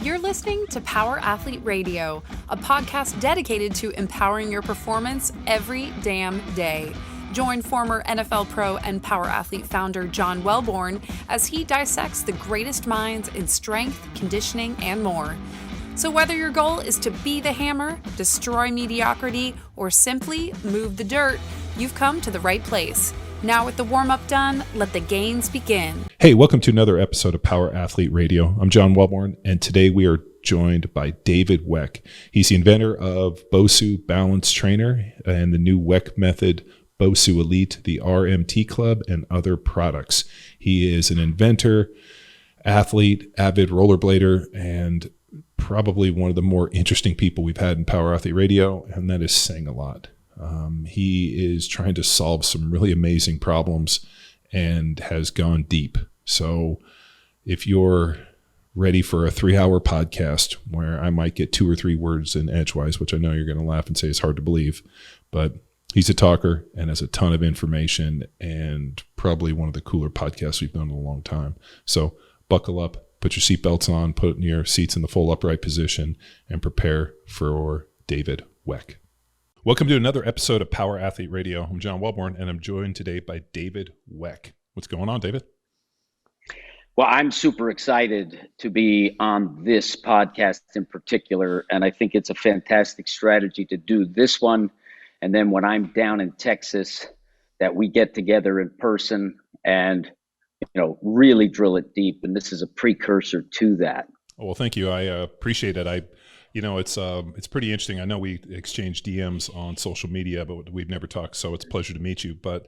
You're listening to Power Athlete Radio, a podcast dedicated to empowering your performance every damn day. Join former NFL pro and Power Athlete founder John Welborn as he dissects the greatest minds in strength, conditioning, and more. So whether your goal is to be the hammer, destroy mediocrity, or simply move the dirt, you've come to the right place. Now with the warm-up done, let the gains begin. Hey, welcome to another episode of Power Athlete Radio. I'm John Welborn, and today we are joined by David Weck. He's the inventor of BOSU Balance Trainer and the new WeckMethod BOSU Elite, the RMT Club, and other products. He is an inventor, athlete, avid rollerblader, and probably one of the more interesting people we've had in Power Athlete Radio, and that is saying a lot. He is trying to solve some really amazing problems and has gone deep. So if you're ready for a 3-hour podcast where I might get 2 or 3 words in edgewise, which I know you're going to laugh and say is hard to believe, but he's a talker and has a ton of information and probably one of the cooler podcasts we've done in a long time. So buckle up, put your seatbelts on, put your seats in the full upright position, and prepare for David Weck. Welcome to another episode of Power Athlete Radio. I'm John Welborn, and I'm joined today by David Weck. What's going on, David? Well, I'm super excited to be on this podcast in particular, and I think it's a fantastic strategy to do this one. And then when I'm down in Texas, that we get together in person and, really drill it deep. And this is a precursor to that. Oh, well, thank you. I appreciate it. It's pretty interesting. I know we exchange DMs on social media, but we've never talked, so it's a pleasure to meet you. But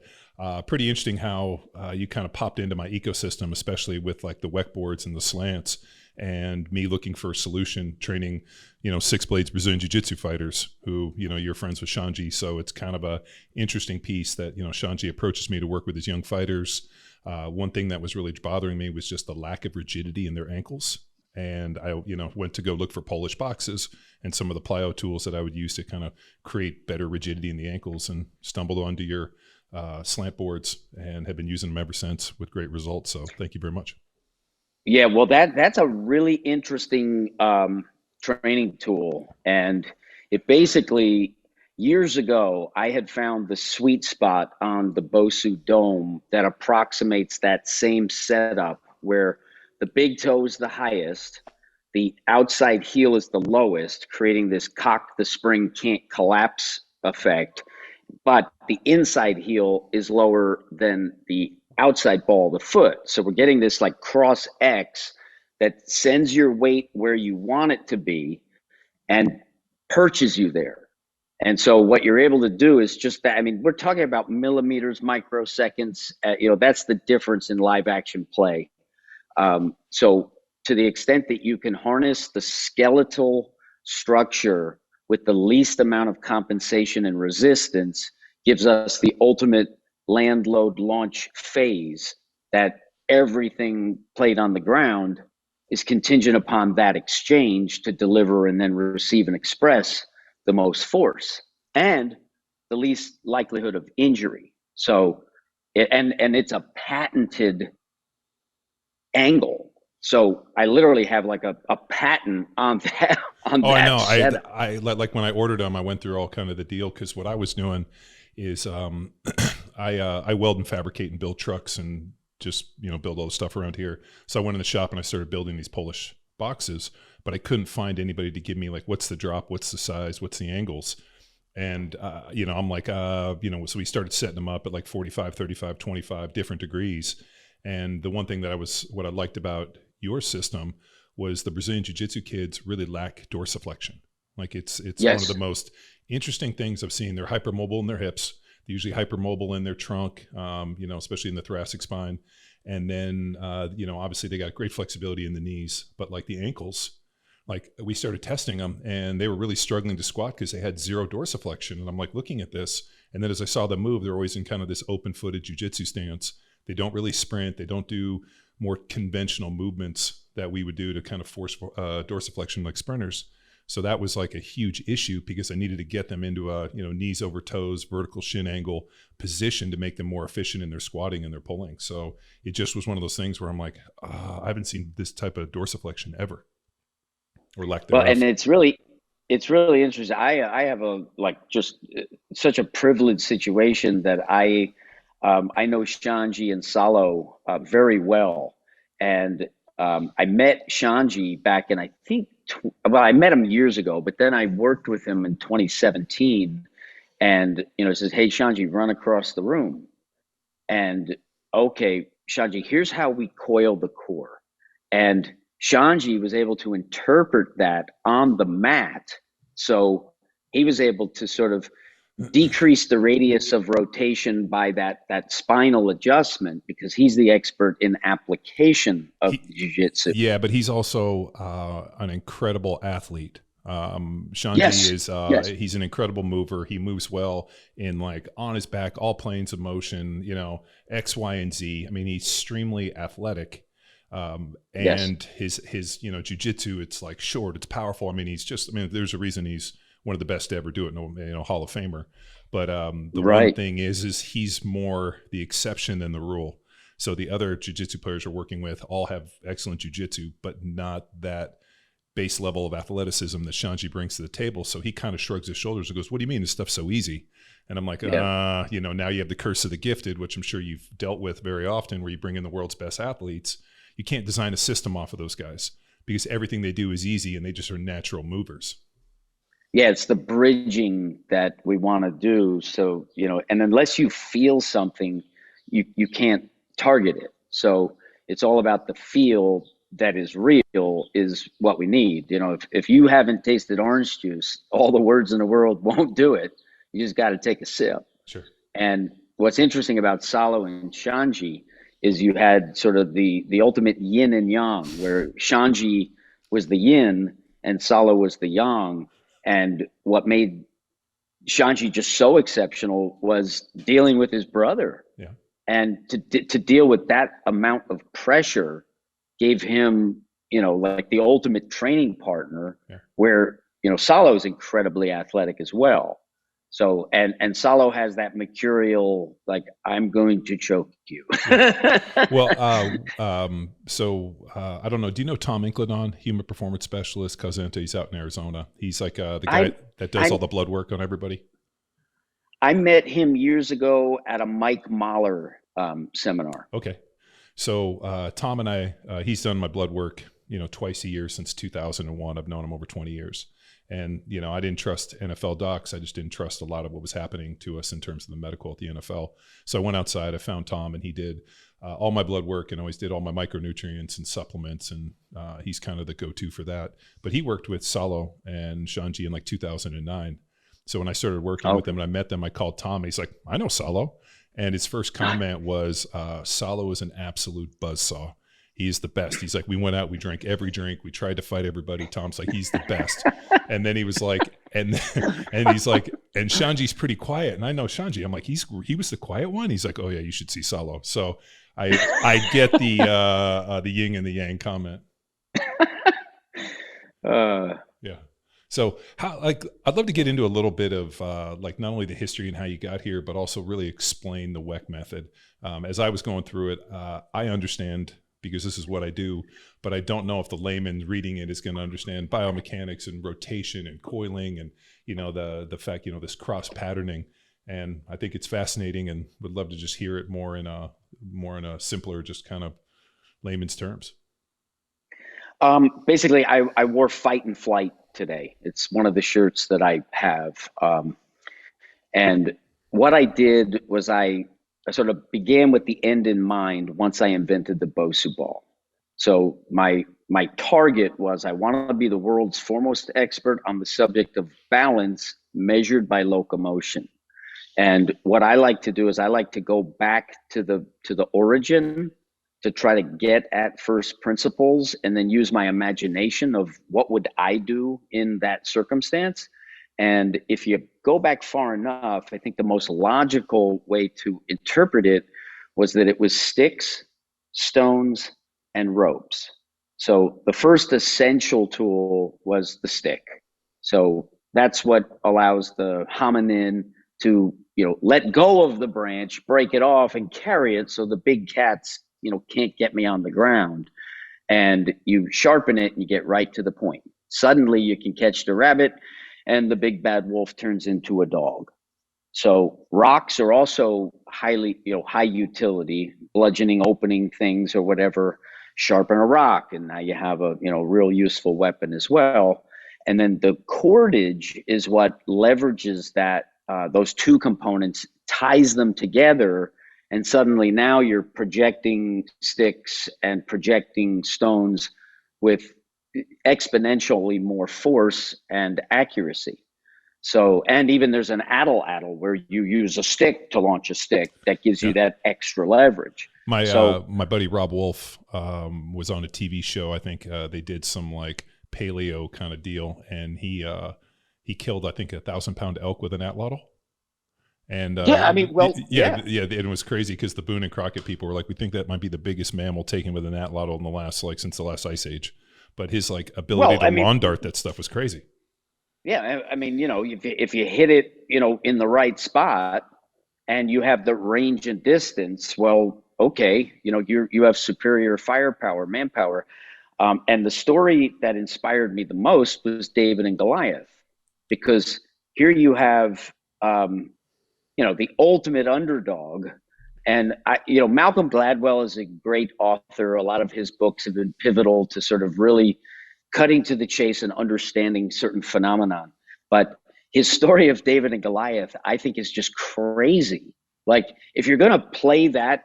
pretty interesting how you kind of popped into my ecosystem, especially with like the Weck boards and the slants, and me looking for a solution, training, 6 blades Brazilian Jiu-Jitsu fighters who, you're friends with Shanji. So it's kind of a interesting piece that, Shanji approaches me to work with his young fighters. One thing that was really bothering me was just the lack of rigidity in their ankles. And I, went to go look for Polish boxes and some of the plyo tools that I would use to kind of create better rigidity in the ankles, and stumbled onto your slant boards and have been using them ever since with great results. So thank you very much. Yeah, well, that's a really interesting training tool. And it basically, years ago, I had found the sweet spot on the BOSU dome that approximates that same setup where the big toe is the highest, the outside heel is the lowest, creating this cock the spring can't collapse effect, but the inside heel is lower than the outside ball of the foot. So we're getting this like cross X that sends your weight where you want it to be and perches you there. And so what you're able to do is just that. I mean, we're talking about millimeters, microseconds. That's the difference in live action play. So to the extent that you can harness the skeletal structure with the least amount of compensation and resistance, gives us the ultimate land load launch phase, that everything played on the ground is contingent upon that exchange to deliver and then receive and express the most force and the least likelihood of injury. So it's a patented angle. So I literally have like a patent on that. I know. I like when I ordered them, I went through all kind of the deal, because what I was doing is I weld and fabricate and build trucks and just build all the stuff around here. So I went in the shop and I started building these Polish boxes, but I couldn't find anybody to give me like, what's the drop, what's the size, what's the angles. And I'm like, so we started setting them up at like 45, 35, 25 different degrees. And the one thing that what I liked about your system was the Brazilian Jiu-Jitsu kids really lack dorsiflexion. Like it's yes. One of the most interesting things I've seen. They're hypermobile in their hips. They're usually hypermobile in their trunk, especially in the thoracic spine. And then, obviously they got great flexibility in the knees, but like the ankles, like we started testing them and they were really struggling to squat because they had zero dorsiflexion. And I'm like looking at this. And then as I saw them move, they're always in kind of this open-footed jiu-jitsu stance. They don't really sprint. They don't do more conventional movements that we would do to kind of force dorsiflexion like sprinters. So that was like a huge issue because I needed to get them into a, knees over toes, vertical shin angle position to make them more efficient in their squatting and their pulling. So it just was one of those things where I'm like, I haven't seen this type of dorsiflexion ever. or lack Well, and thereof. it's really interesting. I have a like just such a privileged situation that I know Shanji and Salo very well, and I met Shanji back in, I think well, I met him years ago, but then I worked with him in 2017, and he says, "Hey, Shanji, run across the room." And okay, Shanji, here's how we coil the core. And Shanji was able to interpret that on the mat. So he was able to sort of decrease the radius of rotation by that spinal adjustment, because he's the expert in application of jiu-jitsu. Yeah, but he's also an incredible athlete. Shanji Yes. is Yes. he's an incredible mover. He moves well in like on his back, all planes of motion, X, Y, and Z. I mean, he's extremely athletic. And Yes. his jiu-jitsu, it's like short, it's powerful. I mean, there's a reason he's one of the best to ever do it, Hall of Famer. But the one Right. thing is he's more the exception than the rule. So the other jiu-jitsu players we're working with all have excellent jiu-jitsu, but not that base level of athleticism that Shanji brings to the table. So he kind of shrugs his shoulders and goes, "What do you mean this stuff's so easy?" And I'm like, Yeah. now you have the curse of the gifted, which I'm sure you've dealt with very often, where you bring in the world's best athletes. You can't design a system off of those guys because everything they do is easy and they just are natural movers. Yeah, it's the bridging that we want to do. So, and unless you feel something, you can't target it. So it's all about the feel that is real is what we need. If you haven't tasted orange juice, all the words in the world won't do it. You just got to take a sip. Sure. And what's interesting about Salo and Shanji is you had sort of the ultimate yin and yang, where Shanji was the yin and Salo was the yang. And what made Shanji just so exceptional was dealing with his brother. Yeah. And to deal with that amount of pressure gave him, like the ultimate training partner. Yeah. Where, Salo is incredibly athletic as well. So, and Salo has that mercurial, like, I'm going to choke you. Well, I don't know. Do you know Tom Incledon, human performance specialist, Cosenta? He's out in Arizona. He's like the guy that does all the blood work on everybody. I met him years ago at a Mike Mahler seminar. Okay. So Tom and I, he's done my blood work, twice a year since 2001. I've known him over 20 years. And, I didn't trust NFL docs. I just didn't trust a lot of what was happening to us in terms of the medical at the NFL. So I went outside, I found Tom, and he did all my blood work and always did all my micronutrients and supplements. And he's kind of the go-to for that. But he worked with Salo and Shanji in like 2009. So when I started working with them and I met them, I called Tom. And he's like, "I know Salo." And his first comment was, "Salo is an absolute buzzsaw. He's the best." He's like, "We went out, we drank every drink, we tried to fight everybody." Tom's like, "He's the best." And then he was like, and he's like, "And Shanji's pretty quiet." And I know Shanji. I'm like, he was the quiet one. He's like, "Oh yeah, you should see Salo." So I get the yin and the yang comment. Yeah. So I'd love to get into a little bit of like not only the history and how you got here, but also really explain the WeckMethod. As I was going through it, I understand because this is what I do, but I don't know if the layman reading it is going to understand biomechanics and rotation and coiling and, the fact, this cross patterning. And I think it's fascinating and would love to just hear it more in a simpler, just kind of layman's terms. Basically, I wore fight and flight today. It's one of the shirts that I have. And what I did was I sort of began with the end in mind once I invented the BOSU ball. So my target was I want to be the world's foremost expert on the subject of balance measured by locomotion. And what I like to do is I like to go back to the origin to try to get at first principles and then use my imagination of what would I do in that circumstance. And if you go back far enough, I think the most logical way to interpret it was that it was sticks, stones, and ropes. So the first essential tool was the stick. So that's what allows the hominin to, let go of the branch, break it off, and carry it so the big cats, can't get me on the ground. And you sharpen it and you get right to the point. Suddenly you can catch the rabbit and the big bad wolf turns into a dog. So rocks are also highly, high utility, bludgeoning, opening things or whatever, sharpen a rock. And now you have a, real useful weapon as well. And then the cordage is what leverages that, those two components, ties them together. And suddenly now you're projecting sticks and projecting stones with exponentially more force and accuracy. So, and even there's an addle where you use a stick to launch a stick that gives you that extra leverage. My buddy Rob Wolf was on a TV show. I think they did some like paleo kind of deal, and he killed, I think, 1,000-pound elk with an atlatl. And and it was crazy because the Boone and Crockett people were like, we think that might be the biggest mammal taken with an atlatl in the last, like, since the last ice age. But his like ability to lawn dart that stuff was crazy. Yeah, I mean, if you hit it, in the right spot, and you have the range and distance, well, okay, you have superior firepower, manpower. And the story that inspired me the most was David and Goliath, because here you have, the ultimate underdog. And Malcolm Gladwell is a great author. A lot of his books have been pivotal to sort of really cutting to the chase and understanding certain phenomenon. But his story of David and Goliath, I think, is just crazy. Like, if you're going to play that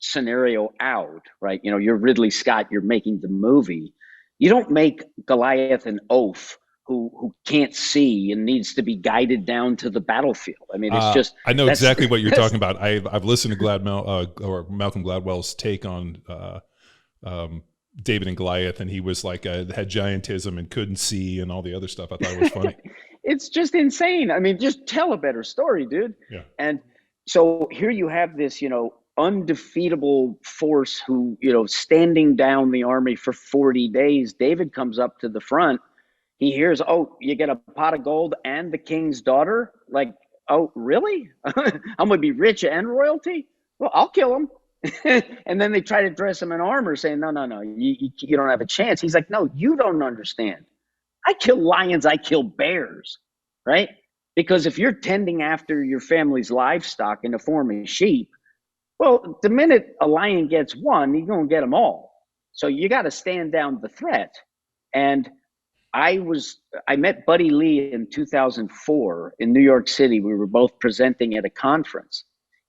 scenario out, right? You're Ridley Scott, you're making the movie. You don't make Goliath an oaf who can't see and needs to be guided down to the battlefield. I mean, it's just... I know exactly what you're talking about. I've listened to Malcolm Gladwell's take on David and Goliath, and he was like, had giantism and couldn't see and all the other stuff. I thought it was funny. It's just insane. I mean, just tell a better story, dude. Yeah. And so here you have this, undefeatable force who, standing down the army for 40 days. David comes up to the front. He hears, oh, you get a pot of gold and the king's daughter? Like, oh, really? I'm going to be rich and royalty? Well, I'll kill him. And then they try to dress him in armor, saying, no, you don't have a chance. He's like, no, you don't understand. I kill lions, I kill bears, right? Because if you're tending after your family's livestock in the form of sheep, well, the minute a lion gets one, he's going to get them all. So you got to stand down the threat. And I met Buddy Lee in 2004 in New York City. We were both presenting at a conference.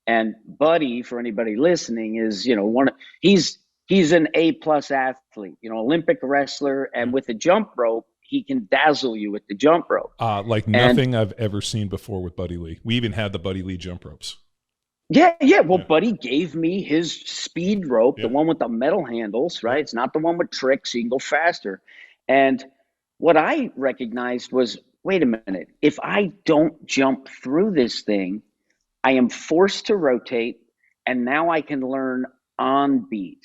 And Buddy, for anybody listening, is, he's an A-plus athlete, Olympic wrestler. And with the jump rope, he can dazzle you with the jump rope. Like nothing I've ever seen before with Buddy Lee. We even had the Buddy Lee jump ropes. Yeah. Well, Buddy gave me his speed rope, the one with the metal handles, right? It's not the one with tricks, so you can go faster. And what I recognized was, wait a minute, if I don't jump through this thing, I am forced to rotate, and now I can learn on beat.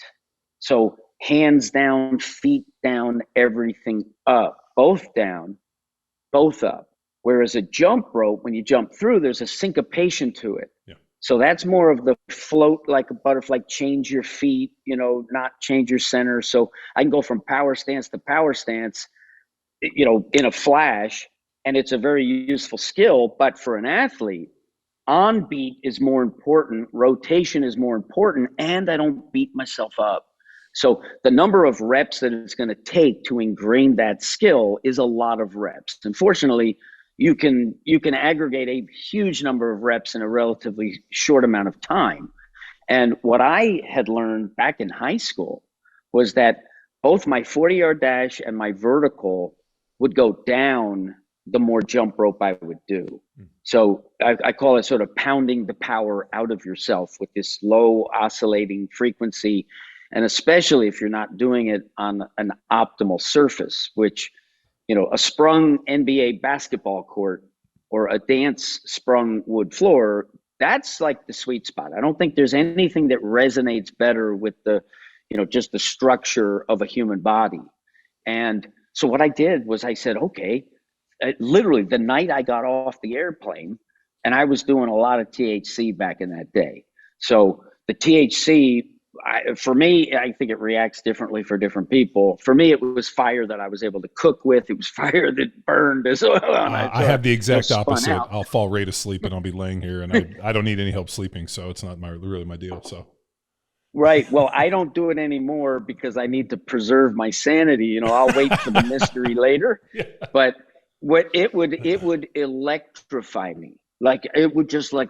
So hands down, feet down, everything up, both down, both up. Whereas a jump rope, when you jump through, there's a syncopation to it. Yeah. So that's more of the float like a butterfly, change your feet, not change your center. So I can go from power stance to power stance, in a flash, and it's a very useful skill. But for an athlete, on beat is more important, rotation is more important, and I don't beat myself up. So the number of reps that it's going to take to ingrain that skill is a lot of reps. Unfortunately, you can aggregate a huge number of reps in a relatively short amount of time. And what I had learned back in high school was that both my 40-yard dash and my vertical would go down the more jump rope I would do. So I call it sort of pounding the power out of yourself with this low oscillating frequency. And especially if you're not doing it on an optimal surface, which, a sprung NBA basketball court or a dance sprung wood floor, that's like the sweet spot. I don't think there's anything that resonates better with the, just the structure of a human body. And so what I did was I said, okay, literally the night I got off the airplane, and I was doing a lot of THC back in that day. So the THC, for me, I think it reacts differently for different people. For me, it was fire that I was able to cook with. It was fire that burned as well. I have the exact opposite. Out. I'll fall right asleep and I'll be laying here, and I don't need any help sleeping, so it's not really my deal. So. Right. Well, I don't do it anymore because I need to preserve my sanity. I'll wait for the mystery later. Yeah. But it would electrify me. Like it would just my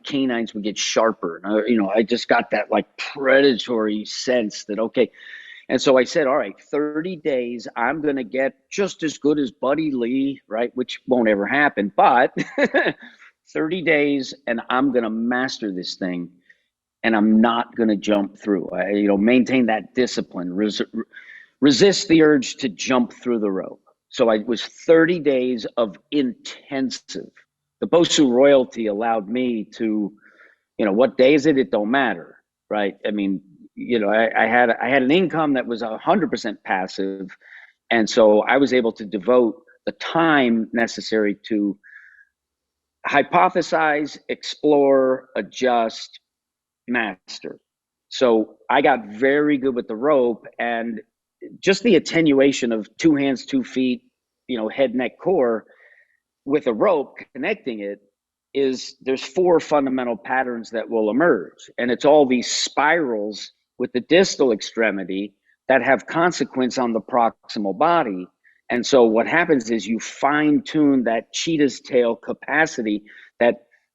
canines would get sharper. And, I just got that like predatory sense that, okay. And so I said, all right, 30 days, I'm going to get just as good as Buddy Lee, right? Which won't ever happen, but 30 days and I'm going to master this thing. And I'm not going to jump through. Maintain that discipline. Resist the urge to jump through the rope. So I was 30 days of intensive. The BOSU royalty allowed me to, what day is it? It don't matter, right? I mean, I had an income that was 100% passive, and so I was able to devote the time necessary to hypothesize, explore, adjust, master. So I got very good with the rope, and just the attenuation of 2 hands, 2 feet, head, neck, core with a rope connecting it there's 4 fundamental patterns that will emerge. And it's all these spirals with the distal extremity that have consequence on the proximal body. And so what happens is you fine tune that cheetah's tail capacity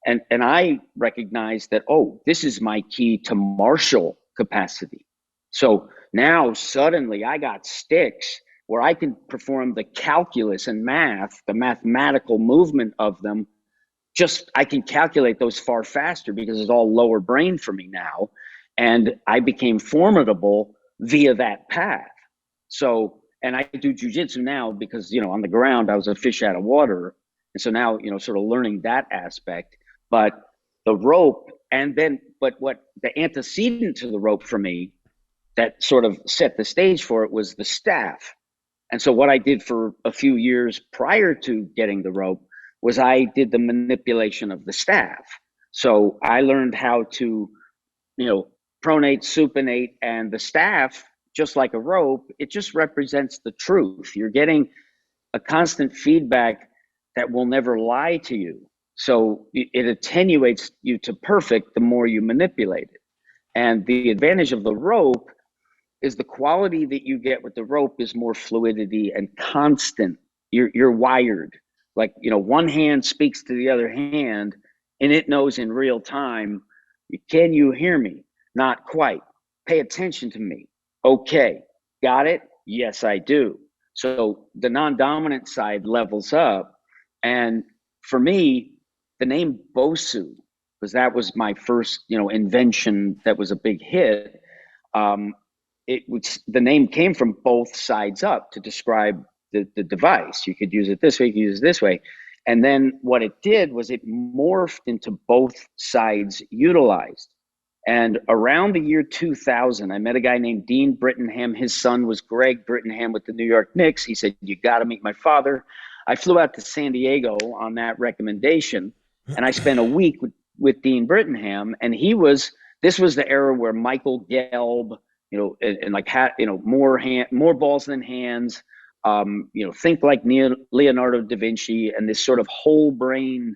and I recognized that, this is my key to martial capacity. So now suddenly I got sticks where I can perform the calculus and math, the mathematical movement of them. I can calculate those far faster because it's all lower brain for me now. And I became formidable via that path. So, and I do jujitsu now because, on the ground, I was a fish out of water. And so now, sort of learning that aspect. But the rope, but what the antecedent to the rope for me that sort of set the stage for it was the staff. And so what I did for a few years prior to getting the rope was I did the manipulation of the staff. So I learned how to, pronate, supinate, and the staff, just like a rope, it just represents the truth. You're getting a constant feedback that will never lie to you. So it attenuates you to perfect the more you manipulate it. And the advantage of the rope is the quality that you get with the rope is more fluidity and constant. You're wired. Like, one hand speaks to the other hand and it knows in real time, can you hear me? Not quite. Pay attention to me. Okay. Got it? Yes, I do. So the non-dominant side levels up. And for me, the name BOSU, because that was my first, invention that was a big hit. The name came from both sides up to describe the device. You could use it this way, you could use it this way. And then what it did was it morphed into both sides utilized. And around the year 2000, I met a guy named Dean Brittenham. His son was Greg Brittenham with the New York Knicks. He said, you got to meet my father. I flew out to San Diego on that recommendation. And I spent a week with Dean Brittenham. And this was the era where Michael Gelb, more balls than hands, think like Leonardo da Vinci, and this sort of whole brain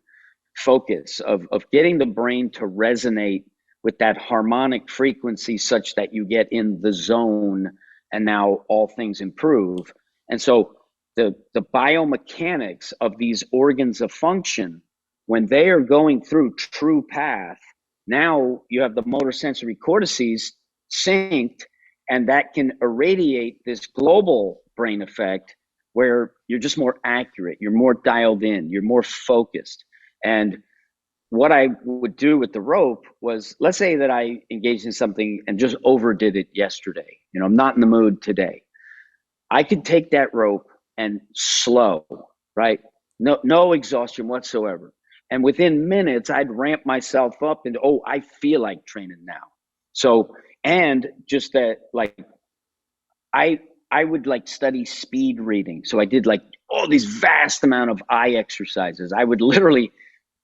focus of getting the brain to resonate with that harmonic frequency such that you get in the zone and now all things improve. And so the biomechanics of these organs of function, when they are going through true path, now you have the motor sensory cortices synced, and that can irradiate this global brain effect where you're just more accurate, you're more dialed in, you're more focused. And what I would do with the rope was, let's say that I engaged in something and just overdid it yesterday. I'm not in the mood today. I could take that rope and slow, right? No exhaustion whatsoever. And within minutes, I'd ramp myself up and, I feel like training now. So, and just that, I would study speed reading. So I did all these vast amount of eye exercises. I would literally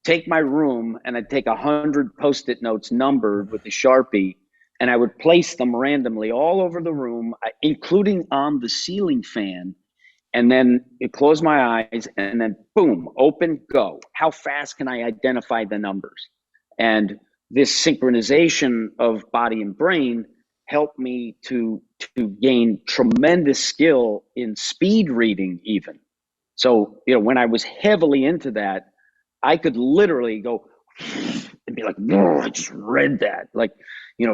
take my room and I'd take 100 Post-it notes numbered with a Sharpie and I would place them randomly all over the room, including on the ceiling fan. And then you close my eyes and then boom, open, go. How fast can I identify the numbers? And this synchronization of body and brain helped me to gain tremendous skill in speed reading even. So, when I was heavily into that, I could literally go and be like, "Whoa, I just read that." Like,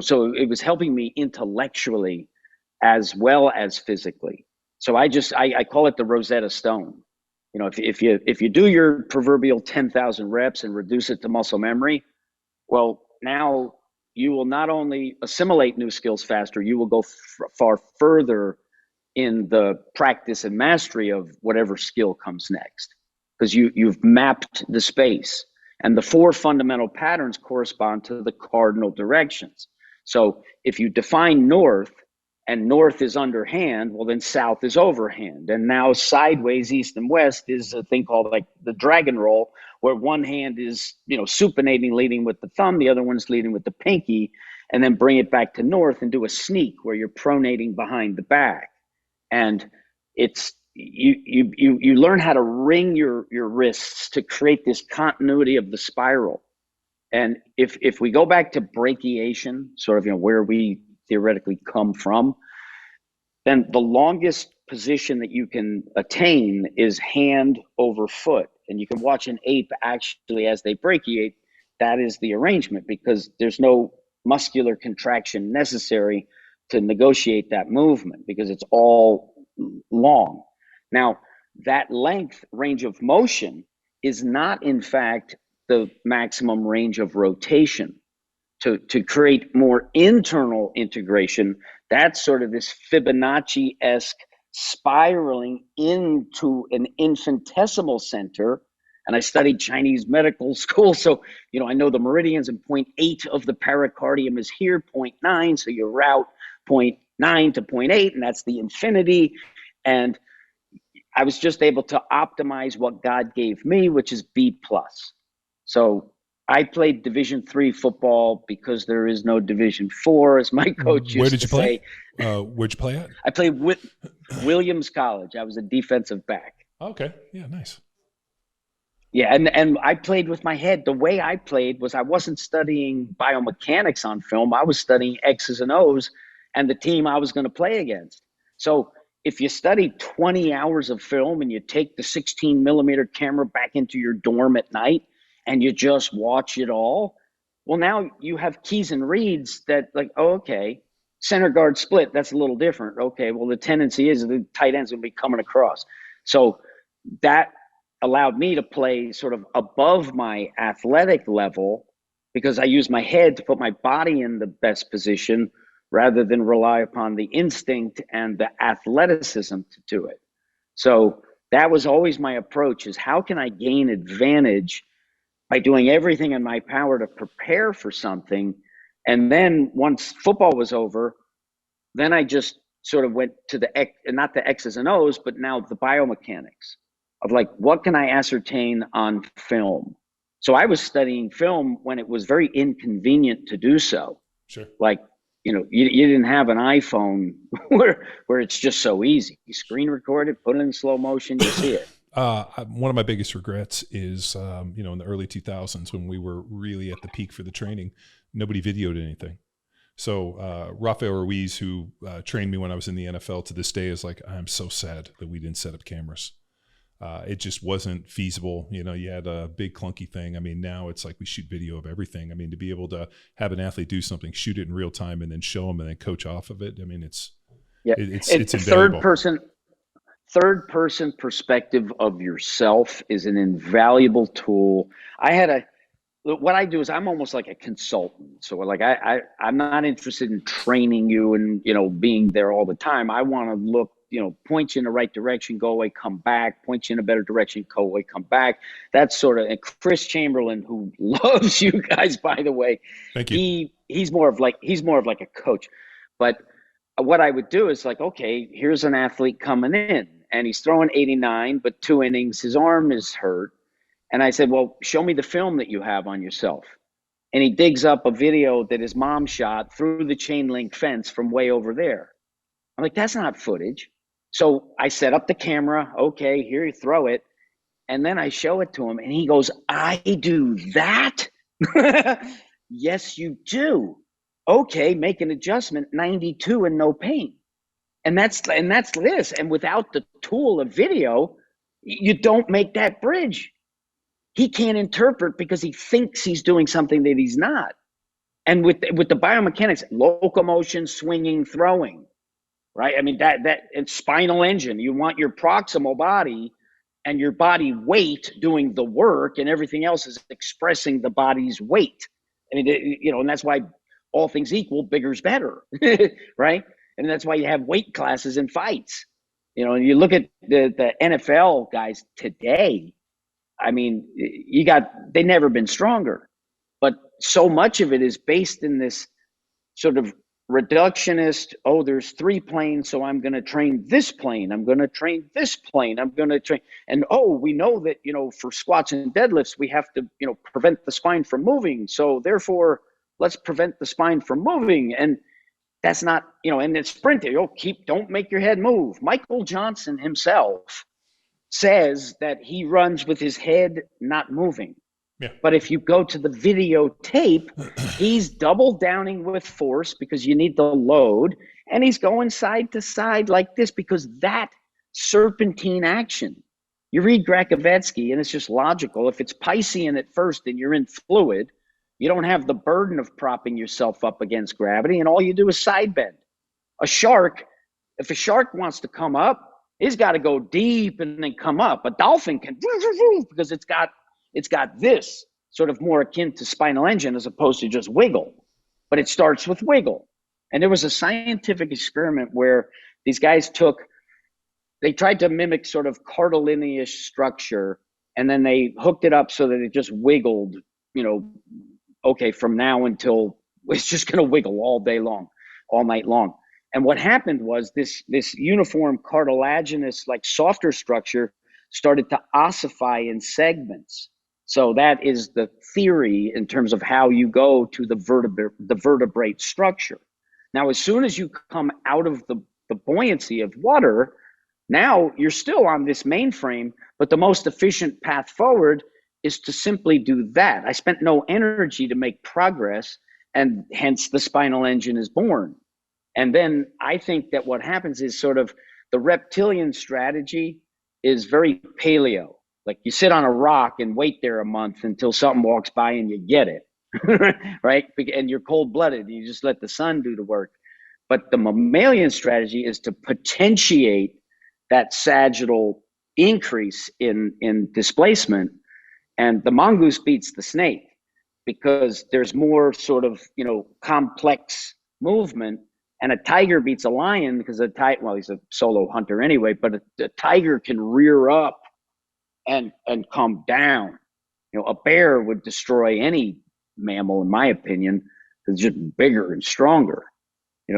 so it was helping me intellectually as well as physically. So I call it the Rosetta Stone. If you do your proverbial 10,000 reps and reduce it to muscle memory, well, now you will not only assimilate new skills faster, you will go far further in the practice and mastery of whatever skill comes next, because you've mapped the space, and the 4 fundamental patterns correspond to the cardinal directions. So if you define north, and north is underhand, well, then south is overhand. And now sideways, east and west is a thing called like the dragon roll, where one hand is, supinating, leading with the thumb, the other one's leading with the pinky, and then bring it back to north and do a sneak where you're pronating behind the back. And it's, you learn how to ring your wrists to create this continuity of the spiral. And if we go back to brachiation, sort of, where we theoretically come from, then the longest position that you can attain is hand over foot. And you can watch an ape actually as they brachiate. That is the arrangement, because there's no muscular contraction necessary to negotiate that movement, because it's all long. Now, that length range of motion is not, in fact, the maximum range of rotation. To create more internal integration, that's sort of this Fibonacci-esque spiraling into an infinitesimal center. And I studied Chinese medical school, so I know the meridians, and 0.8 of the pericardium is here, 0.9, so you route 0.9 to 0.8, and that's the infinity. And I was just able to optimize what God gave me, which is B+. So I played Division III football because there is no Division IV, as my coach used to say. Where did you play? Where'd you play at? I played with Williams College. I was a defensive back. Okay. Yeah, nice. Yeah, and I played with my head. The way I played was I wasn't studying biomechanics on film. I was studying X's and O's and the team I was going to play against. So if you study 20 hours of film and you take the 16 millimeter camera back into your dorm at night, and you just watch it all, well, now you have keys and reads that, like, oh, okay, center guard split, that's a little different. Okay, well, the tendency is the tight end's going to be coming across. So that allowed me to play sort of above my athletic level, because I use my head to put my body in the best position rather than rely upon the instinct and the athleticism to do it. So that was always my approach, is how can I gain advantage by doing everything in my power to prepare for something. And then once football was over, then I just sort of went to not the X's and O's, but now the biomechanics of, like, what can I ascertain on film? So I was studying film when it was very inconvenient to do so. Sure. Like, you didn't have an iPhone where it's just so easy. You screen record it, put it in slow motion, you see it. One of my biggest regrets is, in the early 2000s, when we were really at the peak for the training, nobody videoed anything. So Rafael Ruiz, who trained me when I was in the NFL, to this day is like, I'm so sad that we didn't set up cameras. It just wasn't feasible. You had a big clunky thing. I mean, now it's like we shoot video of everything. I mean, to be able to have an athlete do something, shoot it in real time, and then show them and then coach off of it. I mean, it's invaluable. Third person perspective of yourself is an invaluable tool. What I do is I'm almost like a consultant. So like I'm not interested in training you and, being there all the time. I want to look, point you in the right direction, go away, come back, point you in a better direction, go away, come back. That's sort of, and Chris Chamberlain, who loves you guys, by the way, thank you. He's more of like a coach. But what I would do is like, okay, here's an athlete coming in and he's throwing 89, but 2 innings, his arm is hurt. And I said, well, show me the film that you have on yourself. and he digs up a video that his mom shot through the chain link fence from way over there. I'm like, that's not footage. So I set up the camera. Okay, here you throw it. And then I show it to him and he goes, I do that? Yes, you do. Okay, make an adjustment, 92 and no pain. And that's this. And without the tool of video, you don't make that bridge. He can't interpret because he thinks he's doing something that he's not. And with the biomechanics, locomotion, swinging, throwing, right? I mean, that it's spinal engine. You want your proximal body and your body weight doing the work, and everything else is expressing the body's weight. I mean, and that's why all things equal, bigger's better, right? And that's why you have weight classes in fights. And you look at the NFL guys today, I mean, they've never been stronger, but so much of it is based in this sort of reductionist, there's 3 planes, so I'm going to train this plane. I'm going to train this plane. I'm going to train. And, we know that, for squats and deadlifts, we have to, prevent the spine from moving. So therefore, let's prevent the spine from moving. And that's not, and it's sprinting. Don't make your head move. Michael Johnson himself says that he runs with his head not moving. Yeah. But if you go to the videotape, he's double downing with force because you need the load, and he's going side to side like this because that serpentine action. You read Grakovetsky, and it's just logical. If it's Piscean at first and you're in fluid, you don't have the burden of propping yourself up against gravity, and all you do is side bend. If a shark wants to come up, he's got to go deep and then come up. A dolphin can because it's got this sort of more akin to spinal engine as opposed to just wiggle, but it starts with wiggle. And there was a scientific experiment where these guys they tried to mimic sort of cartilaginous structure, and then they hooked it up so that it just wiggled, from now until it's just going to wiggle all day long, all night long. And what happened was this uniform cartilaginous, like softer structure started to ossify in segments. So that is the theory in terms of how you go to the vertebrate structure. Now, as soon as you come out of the buoyancy of water, now you're still on this mainframe, but the most efficient path forward is to simply do that. I spent no energy to make progress, and hence the spinal engine is born. And then I think that what happens is sort of the reptilian strategy is very paleo. Like you sit on a rock and wait there a month until something walks by and you get it, right? And you're cold-blooded. You just let the sun do the work. But the mammalian strategy is to potentiate that sagittal increase in displacement. And the mongoose beats the snake because there's more sort of, complex movement. And a tiger beats a lion because he's a solo hunter anyway, but a tiger can rear up and come down. A bear would destroy any mammal, in my opinion, because it's just bigger and stronger. I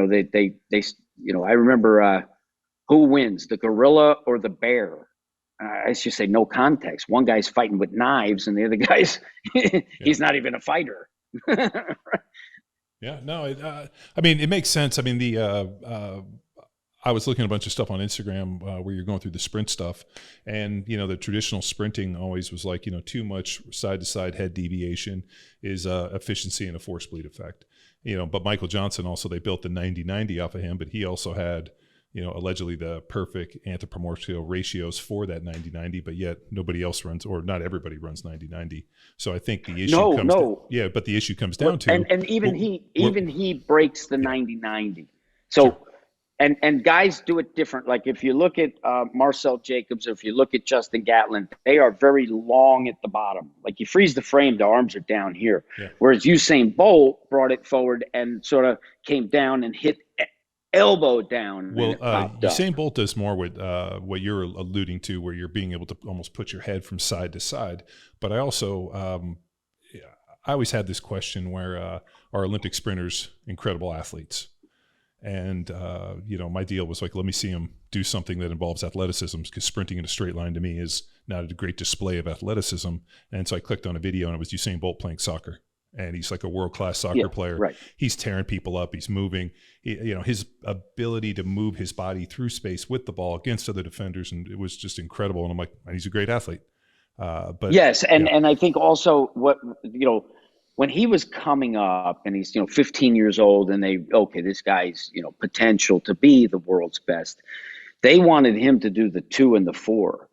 remember who wins, the gorilla or the bear? I used to say no context. One guy's fighting with knives and the other guy's, he's not even a fighter. Yeah, no, it makes sense. I mean, I was looking at a bunch of stuff on Instagram where you're going through the sprint stuff, and the traditional sprinting always was like too much side to side head deviation is efficiency and a force bleed effect. But Michael Johnson also, they built the 90-90 off of him, but he also had allegedly the perfect anthropomorphic ratios for that 90-90, but yet nobody else runs, or not everybody runs 90-90. So I think the issue but the issue comes down to, and even he breaks the 90-90. So, sure. And guys do it different. Like if you look at Marcel Jacobs, or if you look at Justin Gatlin, they are very long at the bottom. Like you freeze the frame, the arms are down here. Yeah. Whereas Usain Bolt brought it forward and sort of came down and hit elbow down. Well, Usain Bolt does more with what you're alluding to, where you're being able to almost put your head from side to side. But I also, I always had this question where our Olympic sprinters, incredible athletes. And, my deal was like, let me see them do something that involves athleticism, because sprinting in a straight line to me is not a great display of athleticism. And so I clicked on a video and it was Usain Bolt playing soccer. and he's like a world-class soccer player. Right. He's tearing people up. He's moving. His ability to move his body through space with the ball against other defenders, and it was just incredible. And I'm like, he's a great athlete. But yes, and I think also when he was coming up, and he's 15 years old, and this guy's potential to be the world's best. They wanted him to do the 2 and the 4,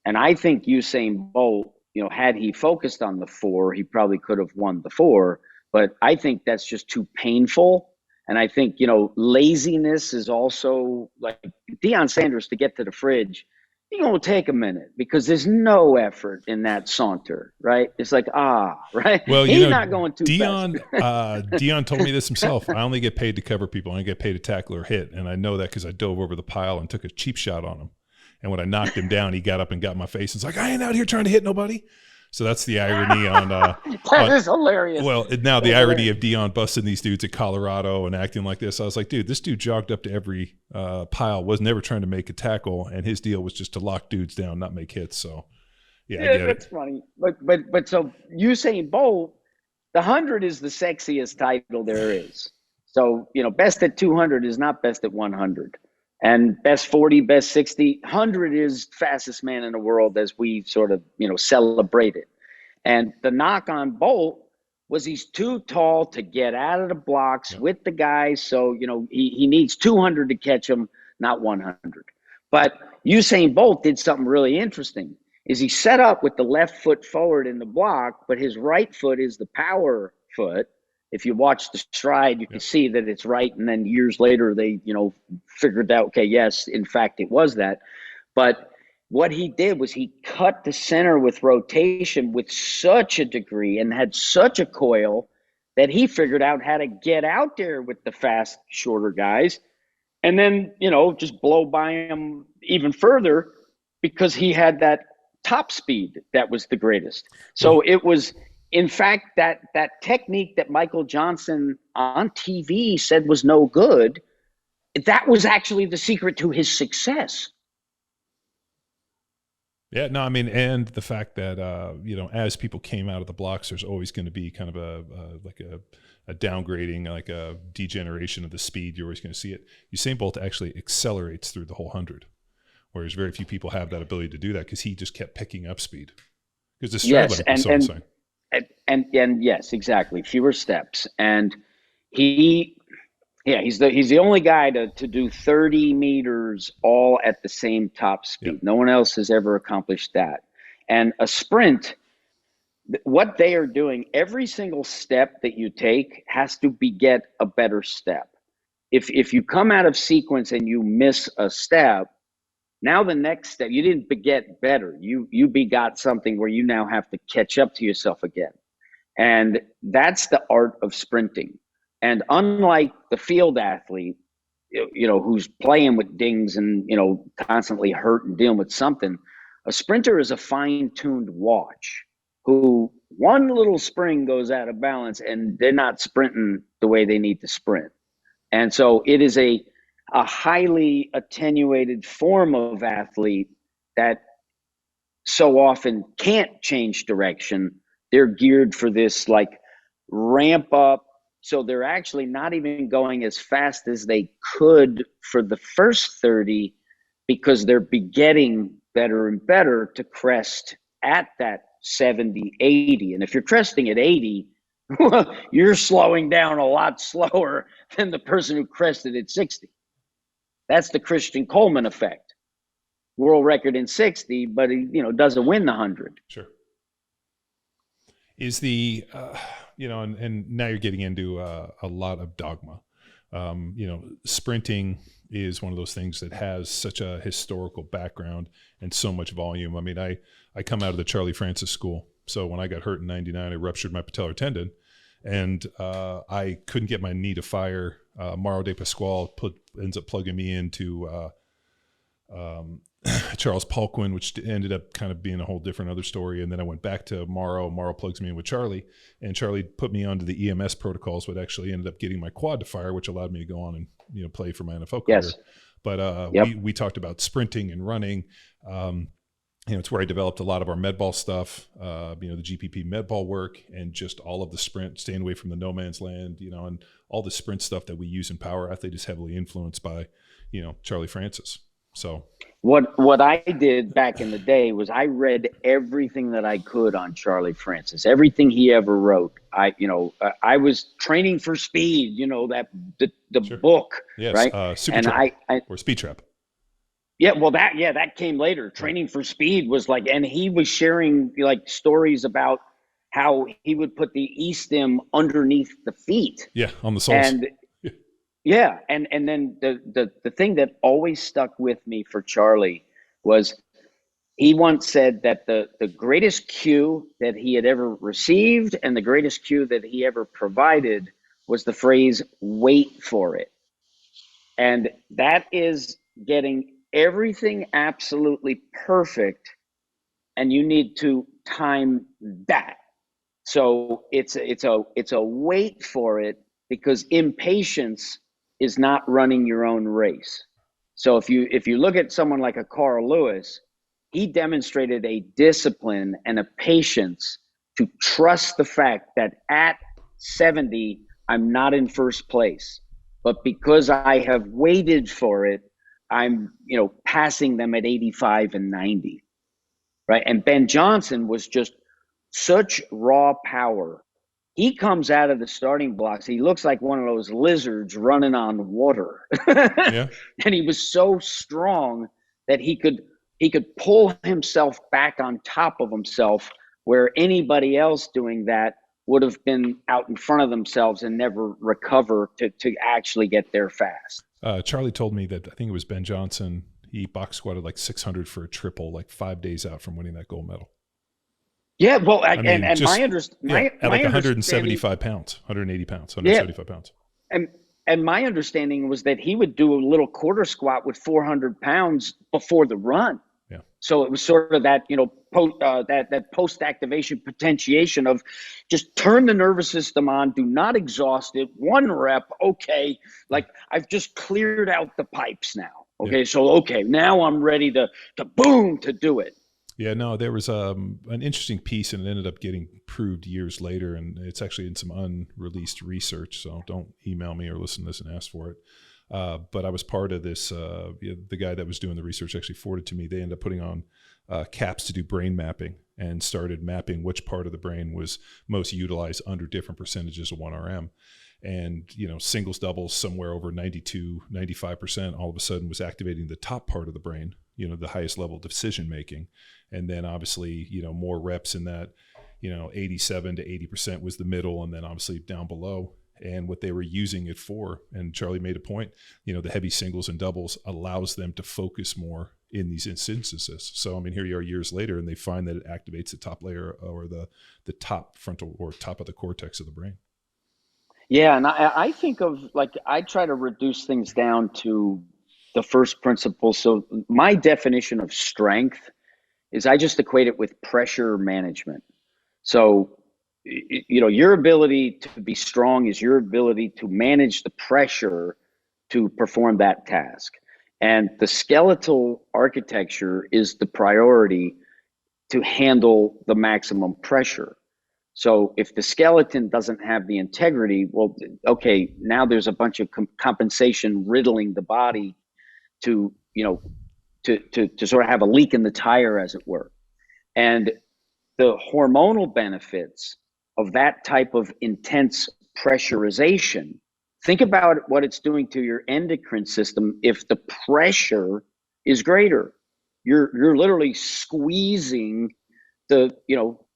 and I think Usain Bolt, had he focused on the 4, he probably could have won the 4. But I think that's just too painful. And I think, laziness is also like Deion Sanders to get to the fridge. It's going to take a minute because there's no effort in that saunter, right? It's like, right? Well, he's not going too Deion, fast. Deion told me this himself. I only get paid to cover people. I don't get paid to tackle or hit. And I know that because I dove over the pile and took a cheap shot on him. And when I knocked him down, he got up and got in my face. And it's like, I ain't out here trying to hit nobody. So that's the irony on that is hilarious. Well, now the irony of Deion busting these dudes at Colorado and acting like this. I was like, dude, this dude jogged up to every pile, was never trying to make a tackle, and his deal was just to lock dudes down, not make hits. So yeah, I get that's it. funny. But so Usain Bolt, the 100 is the sexiest title there is. So best at 200 is not best at 100. And best 40, best 60, 100 is fastest man in the world as we sort of, celebrate it. And the knock on Bolt was he's too tall to get out of the blocks with the guys. So, he needs 200 to catch him, not 100. But Usain Bolt did something really interesting. Is he set up with the left foot forward in the block, but his right foot is the power foot. If you watch the stride, you can see that it's right. And then years later, they, figured out, okay, yes, in fact, it was that. But what he did was he cut the center with rotation with such a degree and had such a coil that he figured out how to get out there with the fast, shorter guys. And then, just blow by him even further because he had that top speed that was the greatest. So it was... In fact, that technique that Michael Johnson on TV said was no good, that was actually the secret to his success. Yeah, no, I mean, and the fact that, as people came out of the blocks, there's always going to be kind of a downgrading, like a degeneration of the speed. You're always going to see it. Usain Bolt actually accelerates through the whole 100, whereas very few people have that ability to do that because he just kept picking up speed. Because the stride length was so insane. And yes, exactly. Fewer steps. And he's the only guy to do 30 meters all at the same top speed. Yep. No one else has ever accomplished that. And a sprint, what they are doing, every single step that you take has to beget a better step. If you come out of sequence and you miss a step, now the next step, you didn't beget better. You begot something where you now have to catch up to yourself again. And that's the art of sprinting. And unlike the field athlete, who's playing with dings and, constantly hurt and dealing with something, a sprinter is a fine-tuned watch who one little spring goes out of balance and they're not sprinting the way they need to sprint. And so it is a highly attenuated form of athlete that so often can't change direction. They're geared for this like ramp up. So they're actually not even going as fast as they could for the first 30 because they're begetting better and better to crest at that 70, 80. And if you're cresting at 80, you're slowing down a lot slower than the person who crested at 60. That's the Christian Coleman effect. World record in 60, but he, doesn't win the 100. Sure. Is the, and now you're getting into a lot of dogma. Sprinting is one of those things that has such a historical background and so much volume. I mean, I come out of the Charlie Francis school. So when I got hurt in 99, I ruptured my patellar tendon and I couldn't get my knee to fire. Mauro De Pasquale ends up plugging me into Charles Polquin, which ended up kind of being a whole different other story. And then I went back to Mauro. Mauro plugs me in with Charlie, and Charlie put me onto the EMS protocols, what actually ended up getting my quad to fire, which allowed me to go on and play for my NFL career. Yes. But we talked about sprinting and running. it's where I developed a lot of our med ball stuff, the GPP med ball work, and just all of the sprint, staying away from the no man's land, and all the sprint stuff that we use in Power Athlete is heavily influenced by, Charlie Francis. So what I did back in the day was I read everything that I could on Charlie Francis, everything he ever wrote. I was Training for Speed, the sure. book, yes, right? Super and Trap or Speed Trap. Yeah, well, that came later. Training for Speed was like, and he was sharing like stories about how he would put the E-stim underneath the feet. Yeah, on the soles. And yeah, and then the thing that always stuck with me for Charlie was he once said that the greatest cue that he had ever received and the greatest cue that he ever provided was the phrase, "wait for it." And that is getting everything absolutely perfect, and you need to time that. So it's a wait for it, because impatience is not running your own race. So if you look at someone like a Carl Lewis, he demonstrated a discipline and a patience to trust the fact that at 70 I'm not in first place, but because I have waited for it, I'm, passing them at 85 and 90, right? And Ben Johnson was just such raw power. He comes out of the starting blocks. He looks like one of those lizards running on water. Yeah. And he was so strong that he could pull himself back on top of himself, where anybody else doing that would have been out in front of themselves and never recover to actually get there fast. Charlie told me that, I think it was Ben Johnson, he box squatted like 600 for a triple, like 5 days out from winning that gold medal. Yeah, well, I mean, and just, my understanding, at like 175 pounds, 180 pounds, 175 pounds. And my understanding was that he would do a little quarter squat with 400 pounds before the run. Yeah. So it was sort of that, that post-activation potentiation of just turn the nervous system on, do not exhaust it, 1 rep, okay, like I've just cleared out the pipes now. Okay, So now I'm ready to boom, to do it. Yeah, no, there was an interesting piece, and it ended up getting proved years later, and it's actually in some unreleased research, so don't email me or listen to this and ask for it. But I was part of this. The guy that was doing the research actually forwarded to me. They ended up putting on caps to do brain mapping and started mapping which part of the brain was most utilized under different percentages of 1RM. And, singles, doubles, somewhere over 92, 95% all of a sudden was activating the top part of the brain, the highest level of decision making. And then obviously, more reps in that, 87 to 80% was the middle, and then obviously down below. And what they were using it for, and Charlie made a point, the heavy singles and doubles allows them to focus more in these instances. So, I mean, here you are years later, and they find that it activates the top layer or the top frontal or top of the cortex of the brain. Yeah, and I think of, I try to reduce things down to the first principle. So my definition of strength is I just equate it with pressure management. So, your ability to be strong is your ability to manage the pressure to perform that task. And the skeletal architecture is the priority to handle the maximum pressure. So if the skeleton doesn't have the integrity, well, okay, now there's a bunch of compensation riddling the body to sort of have a leak in the tire, as it were. And the hormonal benefits of that type of intense pressurization, think about what it's doing to your endocrine system if the pressure is greater. You're literally squeezing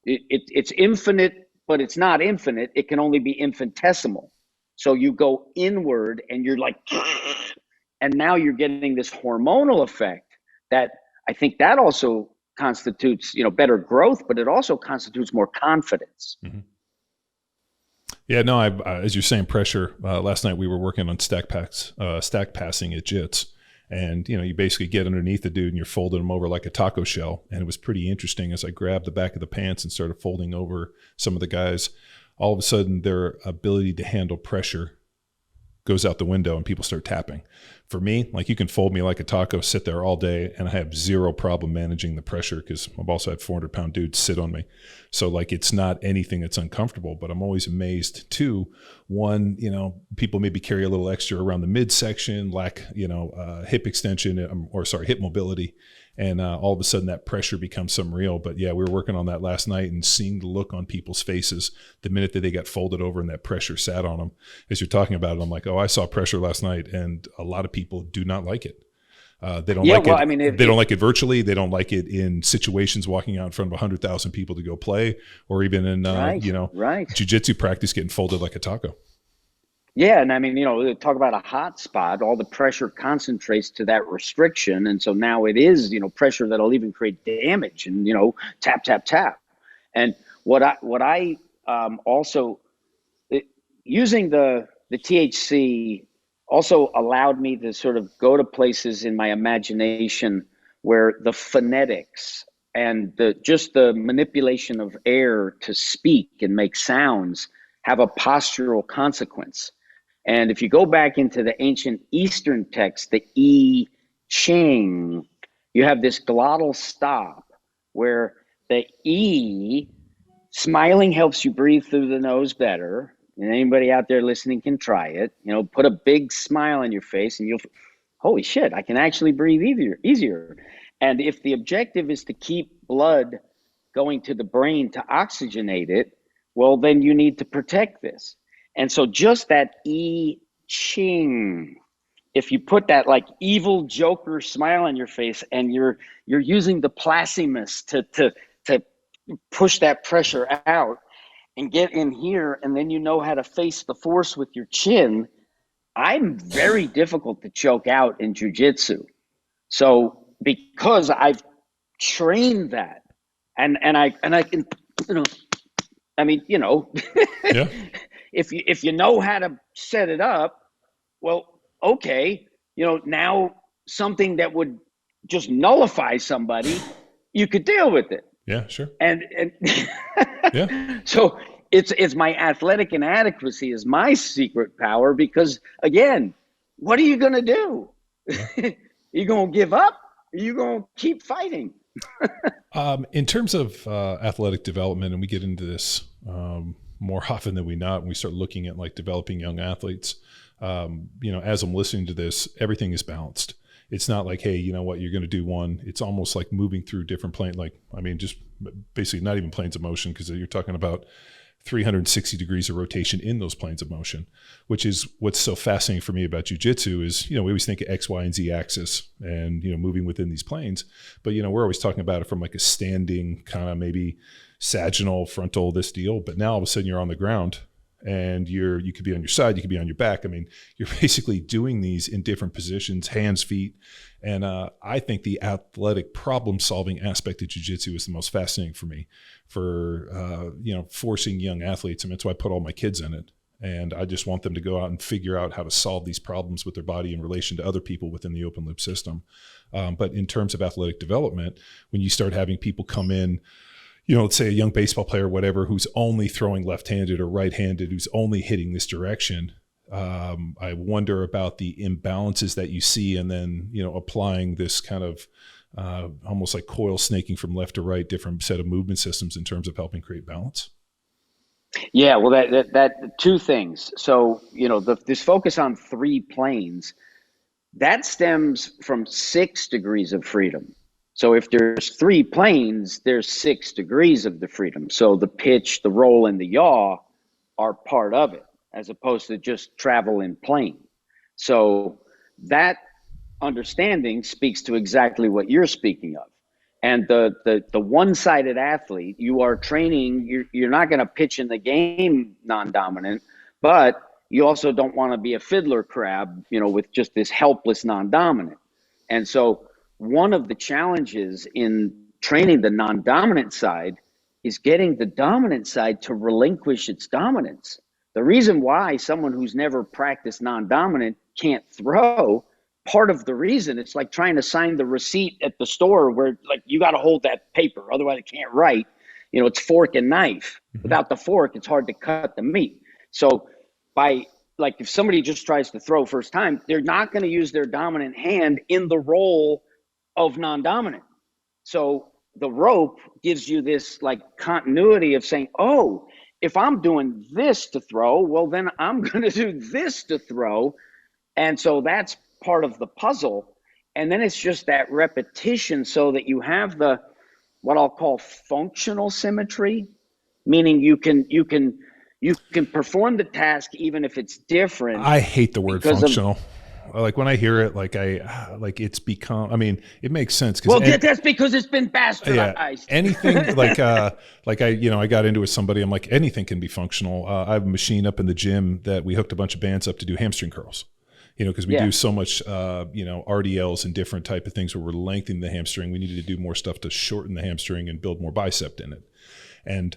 it's infinite, but it's not infinite. It can only be infinitesimal. So you go inward and you're like, and now you're getting this hormonal effect that I think that also constitutes, better growth, but it also constitutes more confidence. Mm-hmm. Yeah, no, as you're saying, pressure. Last night we were working on stack passing at JITS, and you basically get underneath the dude and you're folding him over like a taco shell. And it was pretty interesting as I grabbed the back of the pants and started folding over some of the guys. All of a sudden, their ability to handle pressure goes out the window and people start tapping. For me, like you can fold me like a taco, sit there all day, and I have zero problem managing the pressure because I've also had 400-pound dudes sit on me. So like it's not anything that's uncomfortable, but I'm always amazed too. One, people maybe carry a little extra around the midsection, lack, hip extension hip mobility. And all of a sudden that pressure becomes something real. But yeah, we were working on that last night and seeing the look on people's faces the minute that they got folded over and that pressure sat on them. As you're talking about it, I'm like, oh, I saw pressure last night, and a lot of people do not like it. They don't like it. I mean, they don't like it virtually. They don't like it in situations walking out in front of 100,000 people to go play, or even in jiu-jitsu practice getting folded like a taco. Yeah, and I mean, talk about a hot spot, all the pressure concentrates to that restriction. And so now it is, pressure that'll even create damage and, tap, tap, tap. And what I also, using the THC also allowed me to sort of go to places in my imagination where the phonetics and the manipulation of air to speak and make sounds have a postural consequence. And if you go back into the ancient Eastern text, the I Ching, you have this glottal stop where the I, smiling helps you breathe through the nose better. And anybody out there listening can try it. Put a big smile on your face and you'll, holy shit, I can actually breathe easier. And if the objective is to keep blood going to the brain to oxygenate it, well, then you need to protect this. And so just that I Ching, if you put that like evil Joker smile on your face and you're using the placimus to push that pressure out and get in here, and then you know how to face the force with your chin, I'm very difficult to choke out in jiu-jitsu. So because I've trained that and I can, Yeah. If you know how to set it up, well, okay, now something that would just nullify somebody, you could deal with it. Yeah, sure. And yeah. So it's my athletic inadequacy is my secret power, because again, what are you going to do? Yeah. You going to give up? Or you going to keep fighting? In terms of athletic development, and we get into this more often than we not, when we start looking at like developing young athletes, as I'm listening to this, everything is balanced. It's not like, hey, you know what, you're going to do one. It's almost like moving through different planes. Just basically not even planes of motion, because you're talking about 360 degrees of rotation in those planes of motion, which is what's so fascinating for me about jiu-jitsu is, we always think of X, Y, and Z axis and, moving within these planes. But, we're always talking about it from like a standing kind of maybe sagittal, frontal, this deal. But now all of a sudden you're on the ground and you could be on your side, you could be on your back. I mean, you're basically doing these in different positions, hands, feet. And I think the athletic problem-solving aspect of jiu-jitsu is the most fascinating for me, for forcing young athletes. I mean, that's why I put all my kids in it. And I just want them to go out and figure out how to solve these problems with their body in relation to other people within the open loop system. But in terms of athletic development, when you start having people come in, let's say a young baseball player or whatever, who's only throwing left-handed or right-handed, who's only hitting this direction, I wonder about the imbalances that you see, and then, applying this kind of almost like coil snaking from left to right, different set of movement systems in terms of helping create balance. Yeah, well, that two things. So, this focus on 3 planes, that stems from 6 degrees of freedom. So if there's 3 planes, there's 6 degrees of the freedom. So the pitch, the roll, and the yaw are part of it, as opposed to just travel in plane. So that understanding speaks to exactly what you're speaking of. And the one-sided athlete, you are training, you're not going to pitch in the game non-dominant, but you also don't want to be a fiddler crab, with just this helpless non-dominant. And so one of the challenges in training the non-dominant side is getting the dominant side to relinquish its dominance. The reason why someone who's never practiced non-dominant can't throw, part of the reason, it's like trying to sign the receipt at the store where like you got to hold that paper, otherwise it can't write. It's fork and knife. Mm-hmm. Without the fork, it's hard to cut the meat. So by like if somebody just tries to throw first time, they're not going to use their dominant hand in the role of non-dominant. So the rope gives you this like continuity of saying, oh, if I'm doing this to throw, well, then I'm going to do this to throw. And so that's part of the puzzle. And then it's just that repetition so that you have the, what I'll call functional symmetry, meaning you can perform the task even if it's different. I hate the word functional. Like when I hear it, it's become, I mean, it makes sense. Well, that's because it's been bastardized. Yeah, anything I got into with somebody, I'm like, anything can be functional. I have a machine up in the gym that we hooked a bunch of bands up to do hamstring curls, because we do so much, RDLs and different type of things where we're lengthening the hamstring. We needed to do more stuff to shorten the hamstring and build more bicep in it. And,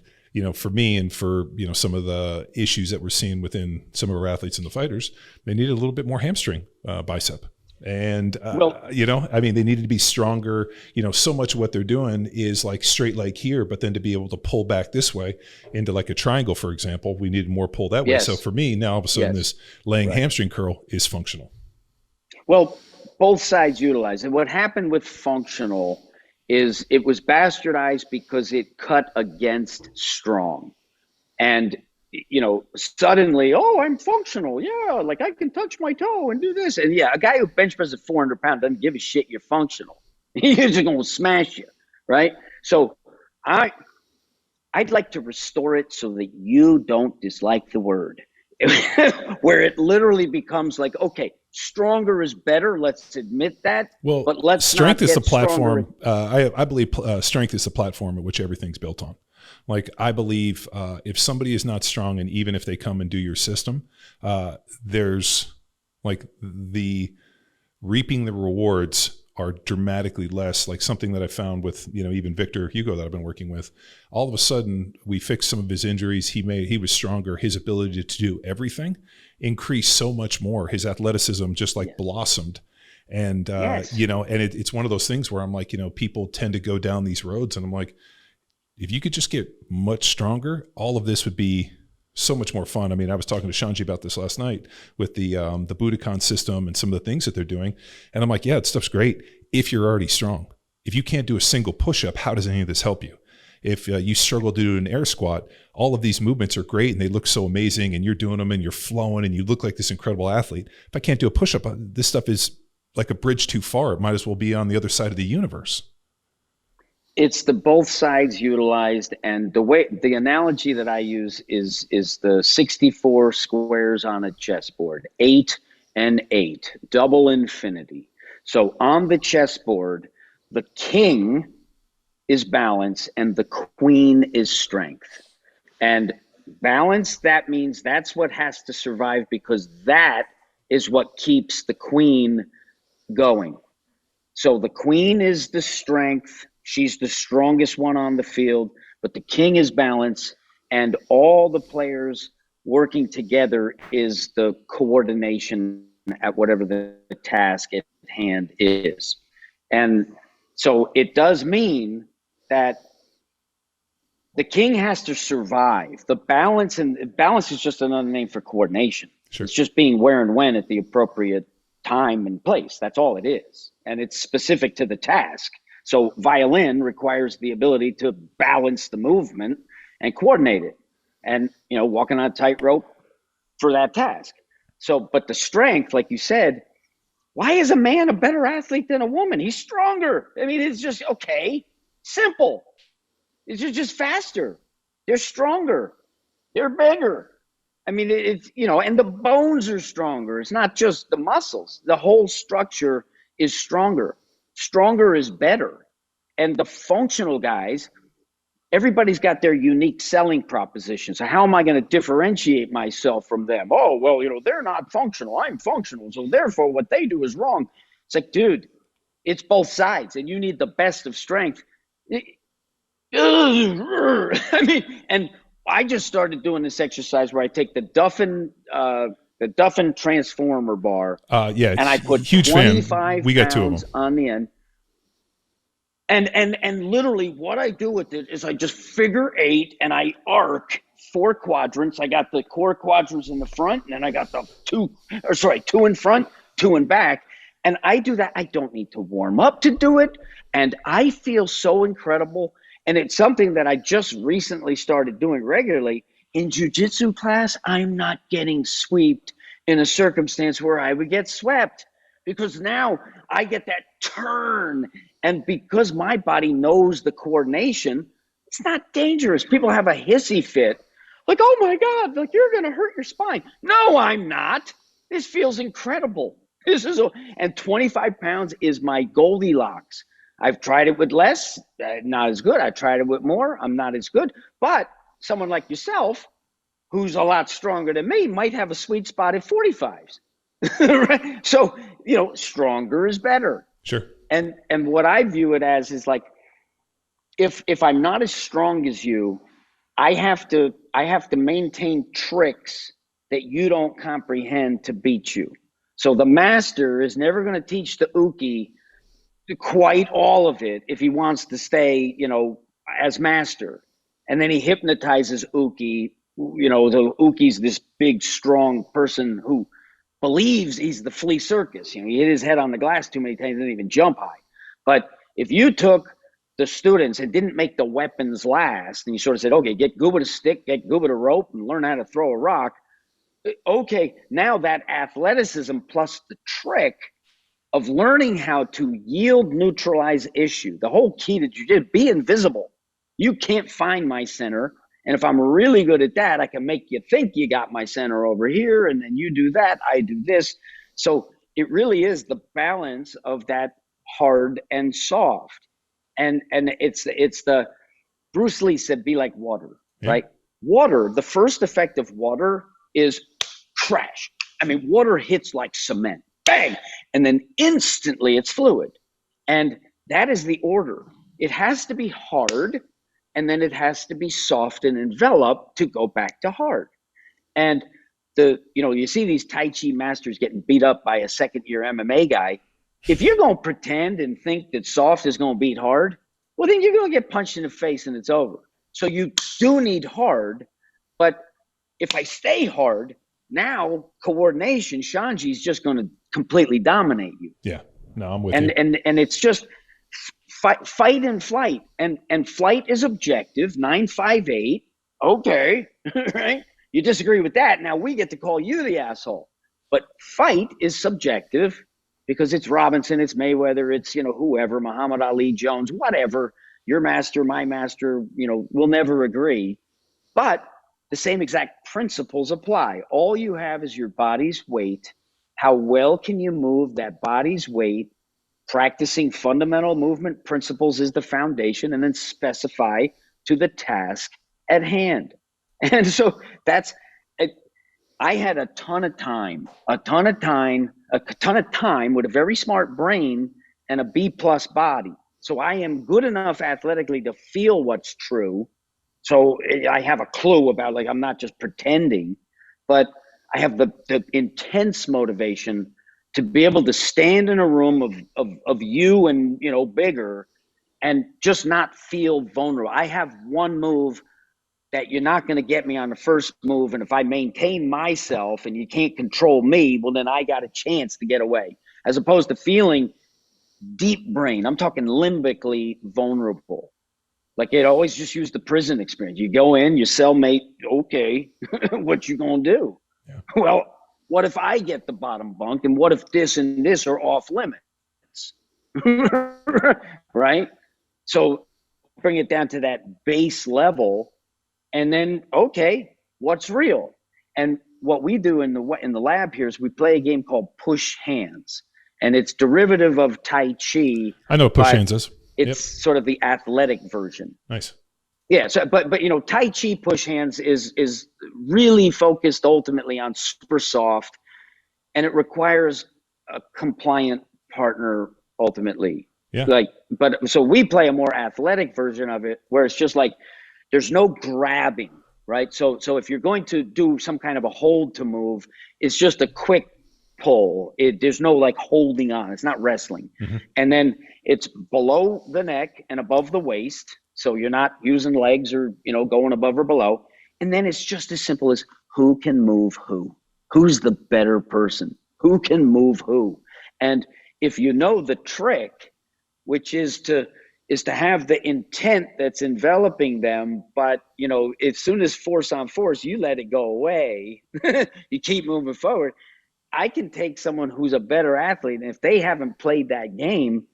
for me and for, some of the issues that we're seeing within some of our athletes and the fighters, they needed a little bit more hamstring bicep. And, they needed to be stronger. So much of what they're doing is like straight leg here, but then to be able to pull back this way into like a triangle, for example, we needed more pull that way. So for me, now all of a sudden this laying hamstring curl is functional. Well, both sides utilize it. What happened with functional is it was bastardized because it cut against strong. And, suddenly, oh, I'm functional. Yeah, like I can touch my toe and do this. And a guy who bench presses 400 pounds doesn't give a shit you're functional. He's just going to smash you, right? So I'd like to restore it so that you don't dislike the word. Where it literally becomes like, okay, stronger is better. Let's admit that. Well, but let's strength not is the get stronger. platform. I believe strength is the platform at which everything's built on. Like I believe if somebody is not strong, and even if they come and do your system, there's like the reaping the rewards are dramatically less. Like something that I found with, even Victor Hugo that I've been working with, all of a sudden we fixed some of his injuries. He was stronger. His ability to do everything increased so much more. His athleticism just blossomed. And, and it's one of those things where I'm like, people tend to go down these roads and I'm like, if you could just get much stronger, all of this would be so much more fun. I mean, I was talking to Shanji about this last night with the Budokan system and some of the things that they're doing. And I'm like, yeah, that stuff's great if you're already strong. If you can't do a single push-up, how does any of this help you? If you struggle to do an air squat, all of these movements are great and they look so amazing and you're doing them and you're flowing and you look like this incredible athlete. If I can't do a push-up, this stuff is like a bridge too far. It might as well be on the other side of the universe. It's the both sides utilized, and the analogy that I use is the 64 squares on a chessboard, 8 and 8, double infinity. So on the chessboard, the king is balance and the queen is strength. And balance, that means that's what has to survive because that is what keeps the queen going. So the queen is the strength. She's the strongest one on the field, but the king is balance, and all the players working together is the coordination at whatever the task at hand is. And so it does mean that the king has to survive. The balance, and balance is just another name for coordination. Sure. It's just being where and when at the appropriate time and place. That's all it is. And it's specific to the task. So violin requires the ability to balance the movement and coordinate it and, walking on a tightrope for that task. So, but the strength, like you said, why is a man a better athlete than a woman? He's stronger. I mean, it's just, okay, simple. It's just faster. They're stronger. They're bigger. I mean, it's, and the bones are stronger. It's not just the muscles. The whole structure is stronger. Stronger is better. And the functional guys, everybody's got their unique selling proposition. So how am I going to differentiate myself from them? Oh, well, they're not functional. I'm functional. So therefore what they do is wrong. It's like, dude, it's both sides and you need the best of strength. I mean, and I just started doing this exercise where I take the Duffin transformer bar. And I put huge 25 fan. We got two of pounds them on the end. And literally what I do with it is I just figure eight and I arc 4 quadrants. I got the core quadrants in the front, and then I got the two in front, 2 in back. And I do that. I don't need to warm up to do it. And I feel so incredible. And it's something that I just recently started doing regularly. In jiu-jitsu class, I'm not getting swept in a circumstance where I would get swept, because now I get that turn. And because my body knows the coordination, it's not dangerous. People have a hissy fit. Like, oh my God, like you're going to hurt your spine. No, I'm not. This feels incredible. And 25 pounds is my Goldilocks. I've tried it with less, not as good. I tried it with more, I'm not as good. But someone like yourself, who's a lot stronger than me, might have a sweet spot at 45s. Right? So, stronger is better. Sure. And what I view it as is like, if I'm not as strong as you, I have to maintain tricks that you don't comprehend to beat you. So the master is never going to teach the uke quite all of it if he wants to stay, as master. And then he hypnotizes uke. The uke's this big, strong person who believes he's the flea circus. He hit his head on the glass too many times, didn't even jump high. But if you took the students and didn't make the weapons last, and you sort of said, okay, get good with a stick, get good with a rope, and learn how to throw a rock. Okay, now that athleticism plus the trick of learning how to yield, neutralize issue. The whole key to jiu-jitsu, be invisible. You can't find my center. And if I'm really good at that, I can make you think you got my center over here, and then you do that, I do this. So it really is the balance of that hard and soft. And it's the Bruce Lee said, be like water, right? Water, the first effect of water is crash. I mean, water hits like cement, bang, and then instantly it's fluid. And that is the order. It has to be hard, and then it has to be soft and enveloped to go back to hard. And you see these Tai Chi masters getting beat up by a second-year MMA guy. If you're going to pretend and think that soft is going to beat hard, well, then you're going to get punched in the face and it's over. So you do need hard, but if I stay hard, now coordination, Shanji's just going to completely dominate you. Yeah, no, I'm with you. And it's just fight and flight. And flight is objective, 958. Okay, right? You disagree with that, now we get to call you the asshole. But fight is subjective, because it's Robinson, it's Mayweather, it's, whoever, Muhammad Ali, Jones, whatever, your master, my master, we'll never agree. But the same exact principles apply. All you have is your body's weight. How well can you move that body's weight? Practicing fundamental movement principles is the foundation, and then specify to the task at hand. And so I had a ton of time with a very smart brain and a B+ body. So I am good enough athletically to feel what's true. So I have a clue about, like, I'm not just pretending, but I have the intense motivation to be able to stand in a room of you and, bigger, and just not feel vulnerable. I have one move that you're not going to get me on the first move. And if I maintain myself and you can't control me, well, then I got a chance to get away, as opposed to feeling deep brain. I'm talking limbically vulnerable. Like, it always just use the prison experience. You go in, your cellmate, okay, what you going to do? Yeah. Well, what if I get the bottom bunk, and what if this and this are off limits? Right? So bring it down to that base level. And then, okay, what's real? And what we do in the lab here is we play a game called Push Hands, and it's derivative of Tai Chi. I know what Push Hands is. It's sort of the athletic version. Nice. Yeah. So, but Tai Chi Push Hands is really focused ultimately on super soft, and it requires a compliant partner ultimately. Yeah. So we play a more athletic version of it, where it's just like, there's no grabbing, right? So if you're going to do some kind of a hold to move, it's just a quick pull. There's no like holding on. It's not wrestling. Mm-hmm. And then it's below the neck and above the waist. So you're not using legs or, going above or below. And then it's just as simple as who can move who? Who's the better person? Who can move who? And if you know the trick, which is to have the intent that's enveloping them, but as soon as force on force, you let it go away, you keep moving forward. I can take someone who's a better athlete, and if they haven't played that game,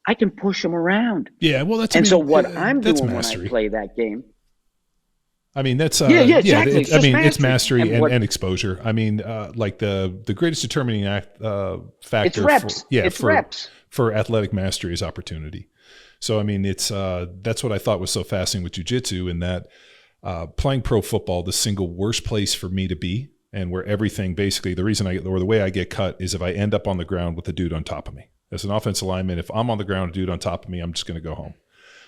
I can push them around. Yeah, well, so what I'm doing mastery. When I play that game. I mean, that's exactly. It's mastery and exposure. I mean, like the greatest determining factor. It's reps. Reps for athletic mastery is opportunity. So, I mean, that's what I thought was so fascinating with jiu-jitsu, in that playing pro football, the single worst place for me to be, and where everything basically, the way I get cut is if I end up on the ground with a dude on top of me. As an offensive lineman, if I'm on the ground, a dude on top of me, I'm just going to go home.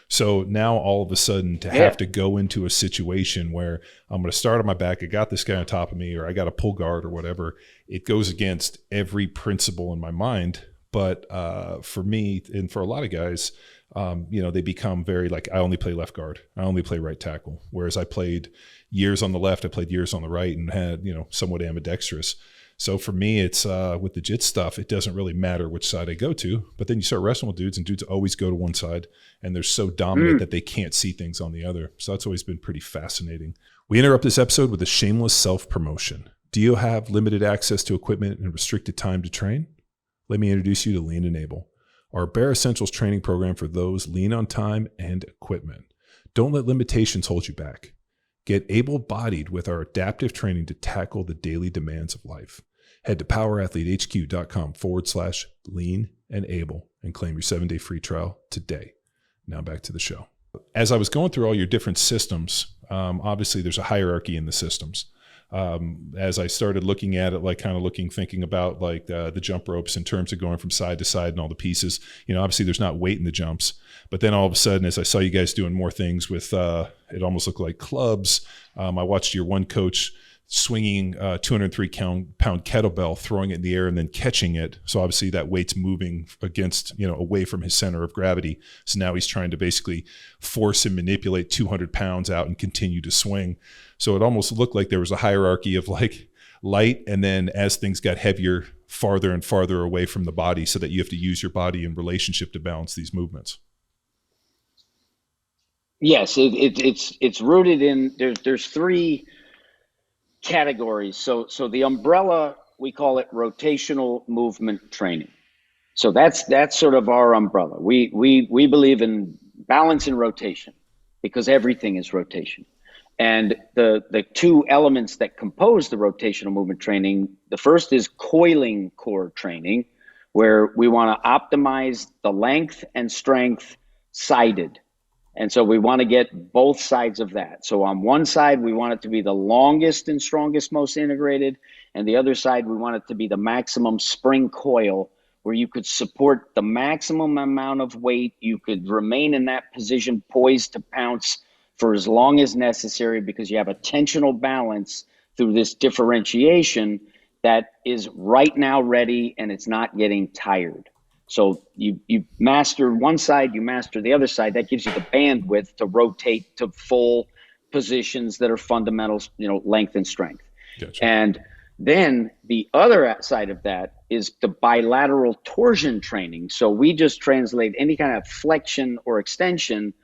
So now all of a sudden to have to go into a situation where I'm going to start on my back, I got this guy on top of me, or I got a pull guard or whatever, it goes against every principle in my mind. But for me and for a lot of guys, they become very like, I only play left guard, I only play right tackle. Whereas I played years on the left, I played years on the right, and had, somewhat ambidextrous. So for me, it's with the jit stuff, it doesn't really matter which side I go to. But then you start wrestling with dudes, and dudes always go to one side, and they're so dominant that they can't see things on the other. So that's always been pretty fascinating. We interrupt this episode with a shameless self-promotion. Do you have limited access to equipment and restricted time to train? Let me introduce you to Lean Enable, our Bare Essentials training program for those lean on time and equipment. Don't let limitations hold you back. Get able-bodied with our adaptive training to tackle the daily demands of life. Head to powerathletehq.com/lean and able and claim your 7-day free trial today. Now back to the show. As I was going through all your different systems, obviously there's a hierarchy in the systems. As I started looking at it, thinking about like the jump ropes in terms of going from side to side and all the pieces, obviously there's not weight in the jumps, but then all of a sudden, as I saw you guys doing more things with, it almost looked like clubs. I watched your one coach swinging 203-pound kettlebell, throwing it in the air and then catching it. So obviously that weight's moving against, away from his center of gravity. So now he's trying to basically force and manipulate 200 pounds out and continue to swing. So it almost looked like there was a hierarchy of like light, and then as things got heavier, farther and farther away from the body, so that you have to use your body in relationship to balance these movements. Yes, it's rooted in, there's three categories. So the umbrella, we call it rotational movement training. So that's sort of our umbrella. We believe in balance and rotation, because everything is rotation. And the two elements that compose the rotational movement training, the first is coiling core training, where we want to optimize the length and strength sided. And so we want to get both sides of that. So on one side, we want it to be the longest and strongest, most integrated. And the other side, we want it to be the maximum spring coil, where you could support the maximum amount of weight. You could remain in that position poised to pounce for as long as necessary, because you have a tensional balance through this differentiation that is right now ready, and it's not getting tired. So you master one side, you master the other side. That gives you the bandwidth to rotate to full positions that are fundamentals, length and strength. Gotcha. And then the other side of that is the bilateral torsion training. So we just translate any kind of flexion or extension.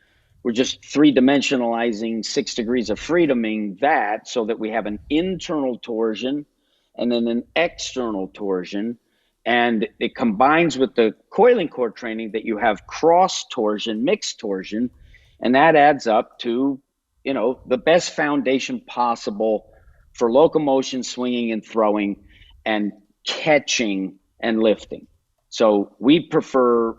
We're just three-dimensionalizing 6 degrees of freedoming that, so that we have an internal torsion and then an external torsion. And it combines with the coiling core training that you have cross torsion, mixed torsion, and that adds up to, the best foundation possible for locomotion, swinging and throwing, and catching and lifting. So we prefer,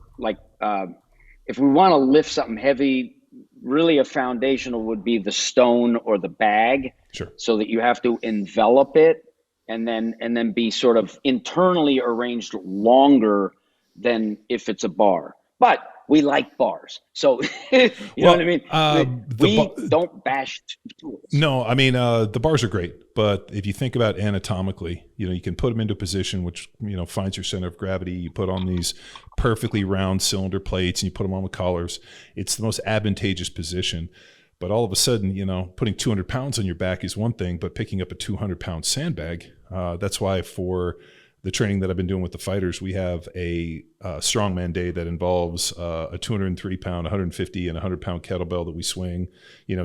if we want to lift something heavy, really a foundational would be the stone or the bag. Sure. So that you have to envelop it and then be sort of internally arranged longer than if it's a bar. But we like bars. So, you know what I mean? We don't bash tools. No, I mean, the bars are great, but if you think about anatomically, you can put them into a position which, finds your center of gravity. You put on these perfectly round cylinder plates and you put them on with collars. It's the most advantageous position. But all of a sudden, putting 200 pounds on your back is one thing, but picking up a 200-pound sandbag, that's why for the training that I've been doing with the fighters, we have a strongman day that involves a 203-pound, 150, and 100-pound kettlebell that we swing,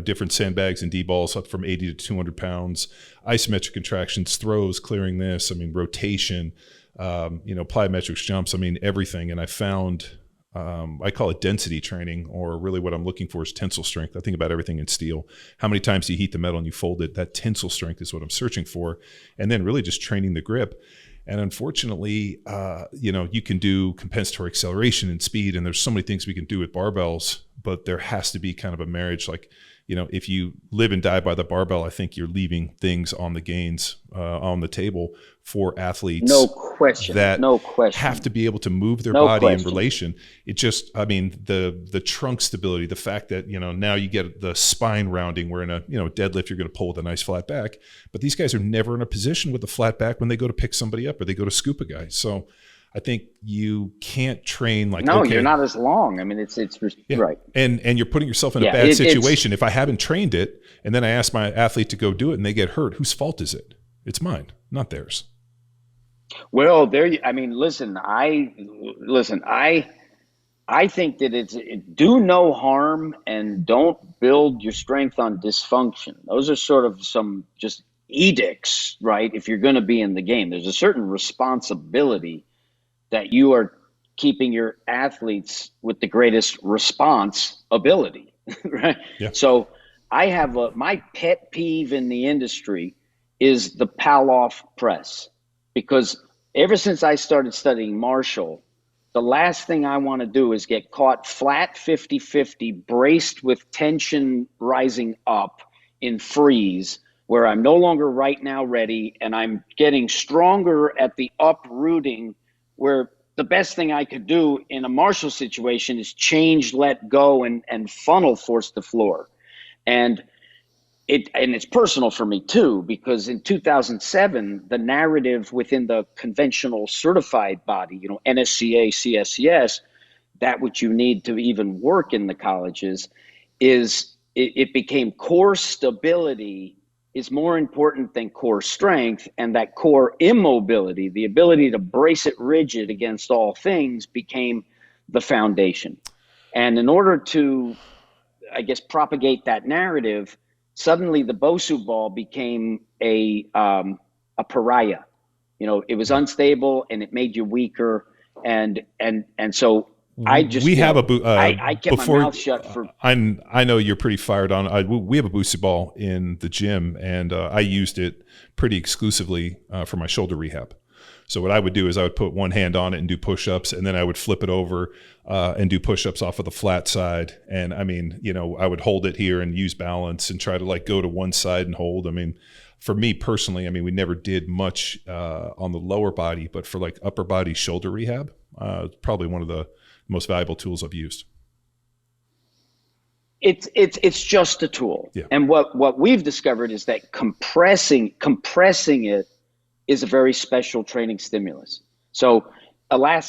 different sandbags and D-balls up from 80 to 200 pounds, isometric contractions, throws, clearing this, rotation, plyometrics, jumps, everything. And I found, I call it density training, or really what I'm looking for is tensile strength. I think about everything in steel. How many times do you heat the metal and you fold it? That tensile strength is what I'm searching for. And then really just training the grip. And unfortunately, you can do compensatory acceleration and speed, and there's so many things we can do with barbells, but there has to be kind of a marriage. Like, if you live and die by the barbell, I think you're leaving things on the gains, on the table for athletes. No question. That no question. have to be able to move their body in relation. It just, the trunk stability, the fact that, now you get the spine rounding, where in a, deadlift, you're going to pull with a nice flat back, but these guys are never in a position with a flat back when they go to pick somebody up or they go to scoop a guy. So I think you can't train like, no, you're not as long. It's yeah. Right. And you're putting yourself in a bad situation. If I haven't trained it and then I ask my athlete to go do it and they get hurt, whose fault is it? It's mine, not theirs. Well, listen, I think that it's do no harm and don't build your strength on dysfunction. Those are sort of some just edicts, right? If you're going to be in the game, there's a certain responsibility that you are keeping your athletes with the greatest response ability, right? Yeah. So I have my pet peeve in the industry is the Palloff press, because ever since I started studying martial, the last thing I want to do is get caught flat 50-50, braced with tension rising up in freeze, where I'm no longer right now ready, and I'm getting stronger at the uprooting, where the best thing I could do in a martial situation is change, let go, and funnel force the floor. And it's personal for me too, because in 2007, the narrative within the conventional certified body, NSCA, CSCS, that which you need to even work in the colleges, is it became core stability is more important than core strength, and that core immobility, the ability to brace it rigid against all things, became the foundation. And in order to, propagate that narrative, suddenly the BOSU ball became a pariah. It was unstable and it made you weaker. And so I just, we have I kept my mouth shut for. I know you're pretty fired on. We have a BOSU ball in the gym, and I used it pretty exclusively for my shoulder rehab. So what I would do is I would put one hand on it and do push-ups, and then I would flip it over and do push-ups off of the flat side. And I would hold it here and use balance and try to go to one side and hold. For me personally, we never did much on the lower body, but for upper body shoulder rehab, it's probably one of the most valuable tools I've used. It's just a tool. Yeah. And what we've discovered is that compressing it is a very special training stimulus. So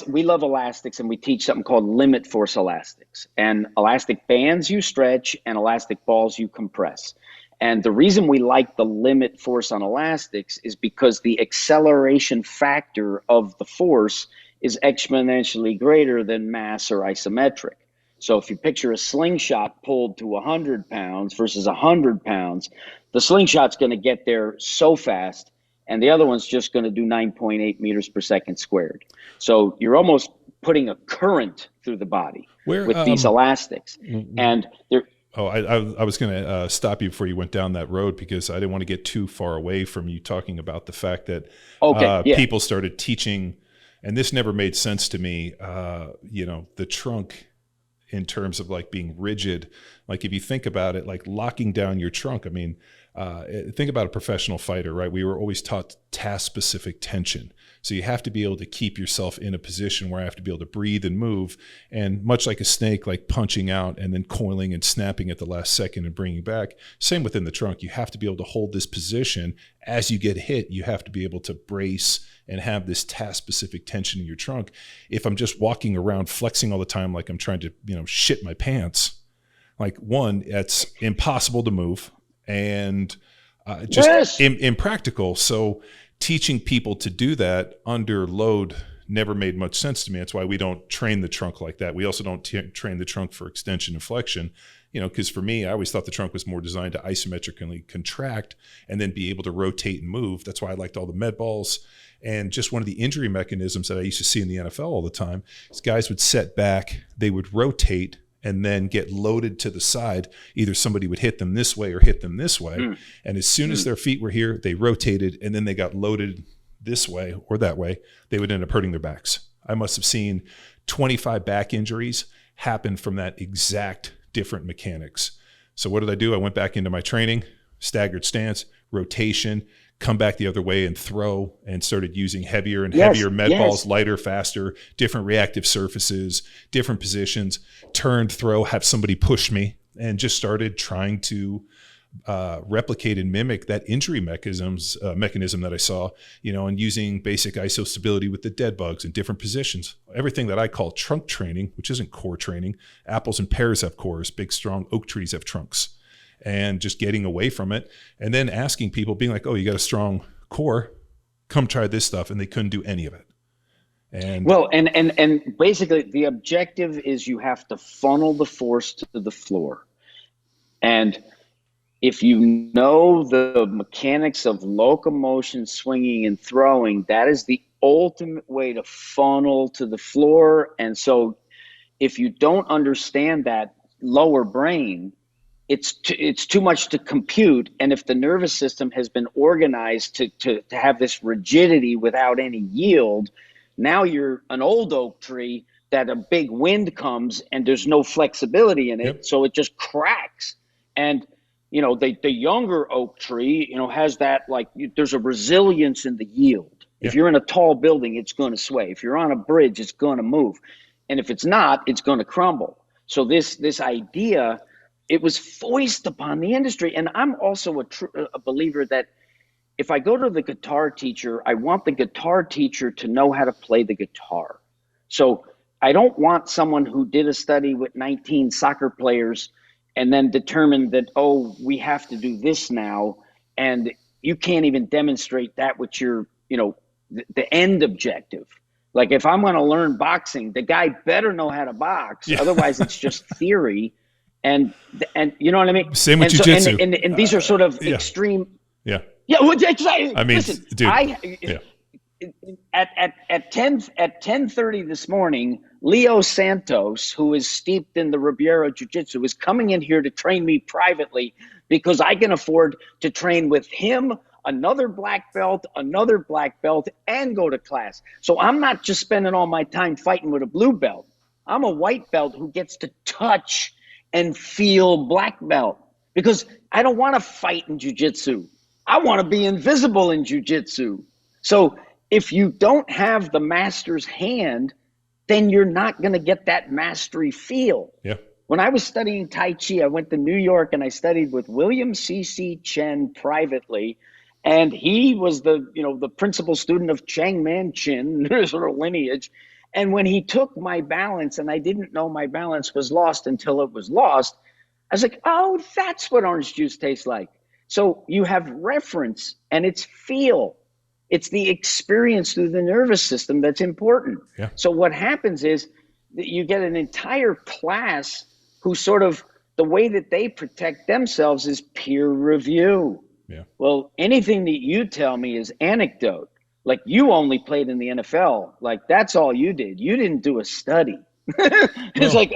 we love elastics, and we teach something called limit force elastics. And elastic bands you stretch and elastic balls you compress. And the reason we like the limit force on elastics is because the acceleration factor of the force is exponentially greater than mass or isometric. So if you picture a slingshot pulled to 100 pounds versus 100 pounds, the slingshot's going to get there so fast, and the other one's just going to do 9.8 meters per second squared. So you're almost putting a current through the body with these elastics. And they're... Oh, I was going to stop you before you went down that road, because I didn't want to get too far away from you talking about the fact that people started teaching, and this never made sense to me, the trunk in terms of being rigid, Like if you think about it, like locking down your trunk, I mean, think about a professional fighter, right? We were always taught task-specific tension. So you have to be able to keep yourself in a position where I have to be able to breathe and move. And much like a snake, like punching out and then coiling and snapping at the last second and bringing back, same within the trunk. You have to be able to hold this position. As you get hit, you have to be able to brace and have this task-specific tension in your trunk. If I'm just walking around flexing all the time like I'm trying to, shit my pants, like one, it's impossible to move and just impractical. So teaching people to do that under load never made much sense to me. That's why we don't train the trunk like that. We also don't train the trunk for extension and flexion, because for me, I always thought the trunk was more designed to isometrically contract and then be able to rotate and move. That's why I liked all the med balls. And just one of the injury mechanisms that I used to see in the NFL all the time is guys would set back, they would rotate and then get loaded to the side. Either somebody would hit them this way or hit them this way. And as soon as their feet were here, they rotated and then they got loaded this way or that way. They would end up hurting their backs. I must have seen 25 back injuries happen from that exact different mechanics. So what did I do? I went back into my training, staggered stance, rotation, come back the other way and throw, and started using heavier and heavier med balls, lighter, faster, different reactive surfaces, different positions, turned, throw, have somebody push me, and just started trying to replicate and mimic that injury mechanism that I saw, and using basic iso stability with the dead bugs in different positions. Everything that I call trunk training, which isn't core training. Apples and pears have cores, big, strong oak trees have trunks. And just getting away from it and then asking people, being like, oh, you got a strong core, come try this stuff. And they couldn't do any of it. And basically the objective is you have to funnel the force to the floor. And if you know the mechanics of locomotion, swinging and throwing, that is the ultimate way to funnel to the floor. And so if you don't understand that lower brain, it's too much to compute. And if the nervous system has been organized to have this rigidity without any yield, now you're an old oak tree that a big wind comes and there's no flexibility in it. So it just cracks. And, the younger oak tree, has that, like, there's a resilience in the yield. If you're in a tall building, it's going to sway. If you're on a bridge, it's going to move. And if it's not, it's going to crumble. So this idea, it was foisted upon the industry. And I'm also a believer that if I go to the guitar teacher, I want the guitar teacher to know how to play the guitar. So I don't want someone who did a study with 19 soccer players and then determined that, oh, we have to do this now. And you can't even demonstrate that with your, the end objective. Like if I'm going to learn boxing, the guy better know how to box. Otherwise it's just theory. And you know what I mean? Same with jiu-jitsu. And these are sort of extreme. Yeah. Well, exactly. I mean, listen, dude. At 10:30 this morning, Leo Santos, who is steeped in the Ribeiro Jiu-Jitsu, is coming in here to train me privately because I can afford to train with him, another black belt, and go to class. So I'm not just spending all my time fighting with a blue belt. I'm a white belt who gets to touch and feel black belt because I don't want to fight in jiu-jitsu. I want to be invisible in jiu-jitsu. So if you don't have the master's hand, then you're not going to get that mastery feel. Yeah. When I was studying Tai Chi, I went to New York and I studied with William C.C. Chen privately. And he was the principal student of Chang Man Chin, sort of lineage. And when he took my balance and I didn't know my balance was lost until it was lost, I was like, oh, that's what orange juice tastes like. So you have reference and it's feel. It's the experience through the nervous system that's important. Yeah. So what happens is that you get an entire class who sort of, the way that they protect themselves is peer review. Yeah. Well, anything that you tell me is anecdote. Like you only played in the NFL. Like that's all you did. You didn't do a study. It's like,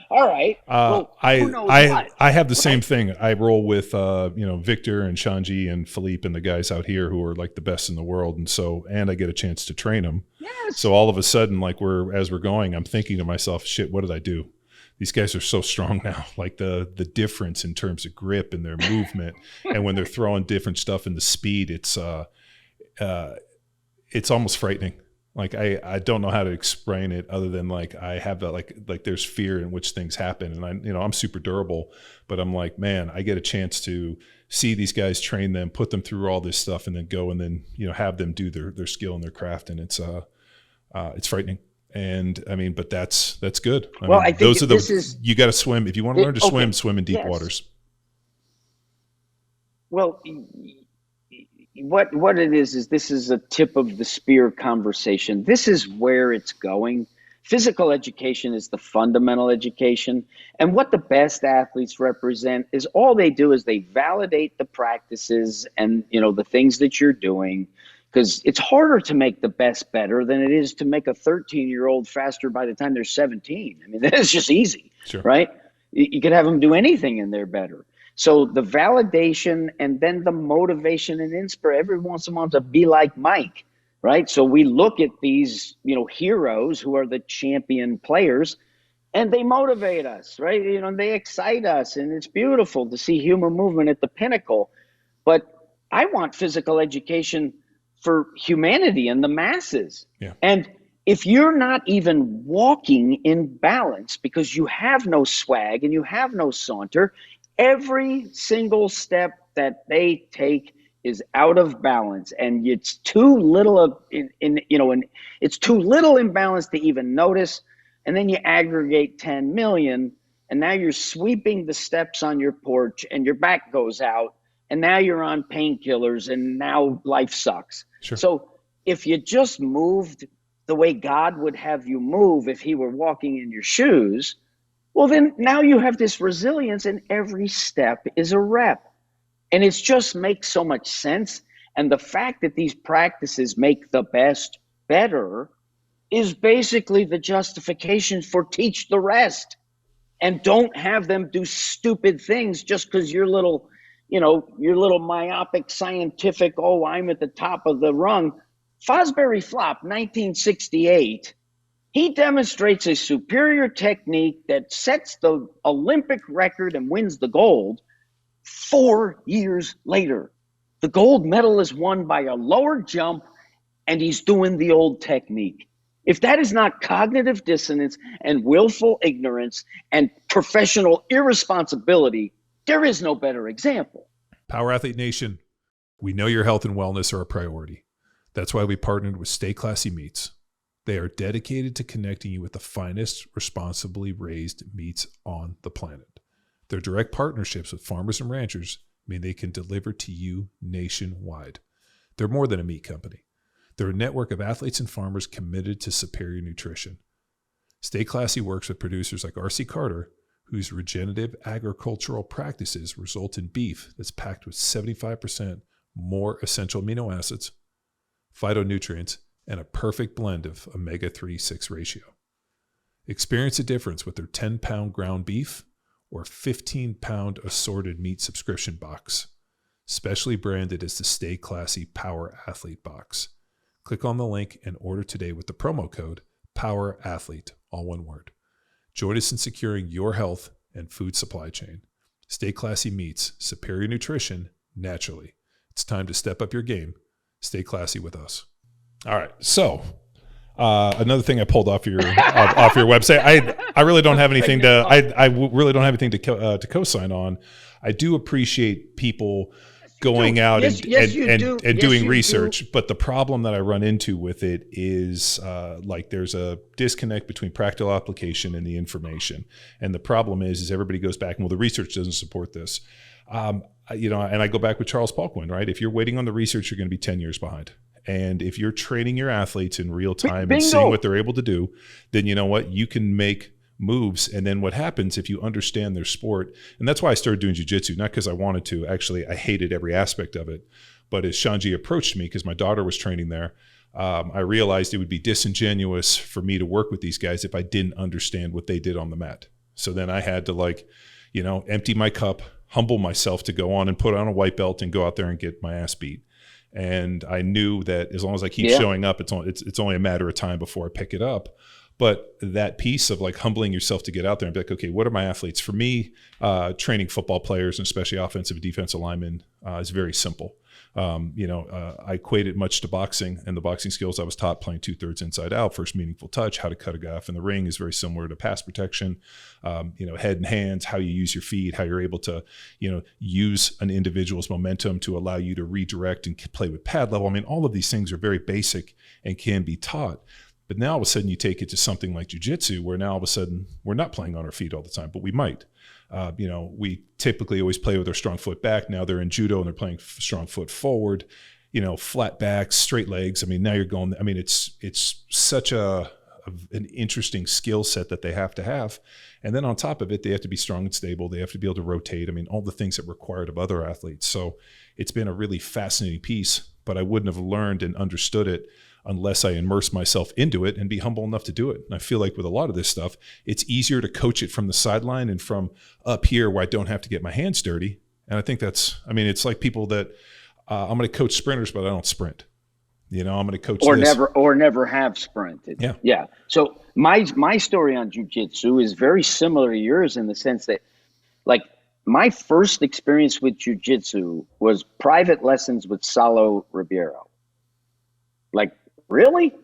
all right. Well, who knows what? I have the same thing. I roll with, Victor and Shanji and Philippe and the guys out here who are like the best in the world. And I get a chance to train them. Yes. So all of a sudden, like as we're going, I'm thinking to myself, shit, what did I do? these guys are so strong now. Like the difference in terms of grip and their movement, and when they're throwing different stuff in the speed, it's almost frightening. Like I don't know how to explain it other than like I have that like there's fear in which things happen, and I'm super durable, but I'm like, man, I get a chance to see these guys, train them, put them through all this stuff, and then go and then have them do their skill and their craft, and it's frightening. And I mean, but that's good. I mean, I think those are you got to swim if you want to learn to swim. Swim in deep waters. Well, what it is this is a tip of the spear conversation. This is where it's going. Physical education is the fundamental education, and what the best athletes represent is all they do is they validate the practices and the things that you're doing. Because it's harder to make the best better than it is to make a 13-year-old faster by the time they're 17. I mean, that's just easy, sure. Right? You could have them do anything and they're better. So the validation and then the motivation and inspiration, every once in a while to be like Mike, right? So we look at these, heroes who are the champion players, and they motivate us, right? They excite us, and it's beautiful to see human movement at the pinnacle. But I want physical education for humanity and the masses. Yeah. And if you're not even walking in balance because you have no swag and you have no saunter, every single step that they take is out of balance, and it's too little it's too little imbalance to even notice. And then you aggregate 10 million, and now you're sweeping the steps on your porch, and your back goes out. And now you're on painkillers, and now life sucks. Sure. So if you just moved the way God would have you move if he were walking in your shoes, well, then now you have this resilience, and every step is a rep. And it just makes so much sense. And the fact that these practices make the best better is basically the justification for teach the rest. And don't have them do stupid things just because your little myopic scientific, I'm at the top of the rung. Fosbury Flop, 1968, he demonstrates a superior technique that sets the Olympic record and wins the gold 4 years later. The gold medal is won by a lower jump, and he's doing the old technique. If that is not cognitive dissonance and willful ignorance and professional irresponsibility, there is no better example. Power Athlete Nation, we know your health and wellness are a priority. That's why we partnered with Stay Classy Meats. They are dedicated to connecting you with the finest, responsibly raised meats on the planet. Their direct partnerships with farmers and ranchers mean they can deliver to you nationwide. They're more than a meat company. They're a network of athletes and farmers committed to superior nutrition. Stay Classy works with producers like R.C. Carter, whose regenerative agricultural practices result in beef that's packed with 75% more essential amino acids, phytonutrients, and a perfect blend of omega-3/6 ratio. Experience a difference with their 10-pound ground beef or 15-pound assorted meat subscription box, specially branded as the Stay Classy Power Athlete Box. Click on the link and order today with the promo code POWERATHLETE, all one word. Join us in securing your health and food supply chain. Stay Classy Meats, superior nutrition, naturally. It's time to step up your game. Stay classy with us. All right. So another thing I pulled off your website. I really don't have anything to. I really don't have anything to co-sign on. I do appreciate people going out and doing research. But the problem that I run into with it is there's a disconnect between practical application and the information. And the problem is everybody goes back and, well, the research doesn't support this. And I go back with Charles Poliquin, right? If you're waiting on the research, you're going to be 10 years behind. And if you're training your athletes in real time and seeing what they're able to do, then you know what? You can make moves. And then what happens if you understand their sport, and that's why I started doing jiu-jitsu, not because I wanted to. Actually, I hated every aspect of it. But as Shanji approached me, because my daughter was training there, I realized it would be disingenuous for me to work with these guys if I didn't understand what they did on the mat. So then I had to empty my cup, humble myself to go on and put on a white belt and go out there and get my ass beat. And I knew that as long as I keep showing up, it's only a matter of time before I pick it up. But that piece of like humbling yourself to get out there and be like, okay, what are my athletes? For me, training football players and especially offensive and defensive linemen is very simple. I equate it much to boxing, and the boxing skills I was taught playing 2/3 inside out, first meaningful touch, how to cut a guy off in the ring is very similar to pass protection, head and hands, how you use your feet, how you're able to, use an individual's momentum to allow you to redirect and play with pad level. I mean, all of these things are very basic and can be taught. But now all of a sudden you take it to something like jiu-jitsu, where now all of a sudden we're not playing on our feet all the time, but we might. We typically always play with our strong foot back. Now they're in judo and they're playing strong foot forward, flat backs, straight legs. I mean, now you're going, I mean, it's such an interesting skill set that they have to have. And then on top of it, they have to be strong and stable. They have to be able to rotate. I mean, all the things that are required of other athletes. So it's been a really fascinating piece, but I wouldn't have learned and understood it unless I immerse myself into it and be humble enough to do it. And I feel like with a lot of this stuff, it's easier to coach it from the sideline and from up here where I don't have to get my hands dirty. And I think it's like people that I'm going to coach sprinters, but I don't sprint. I'm going to coach never have sprinted. Yeah. So my story on jiu-jitsu is very similar to yours in the sense that, like, my first experience with jiu-jitsu was private lessons with Saulo Ribeiro. Like, really?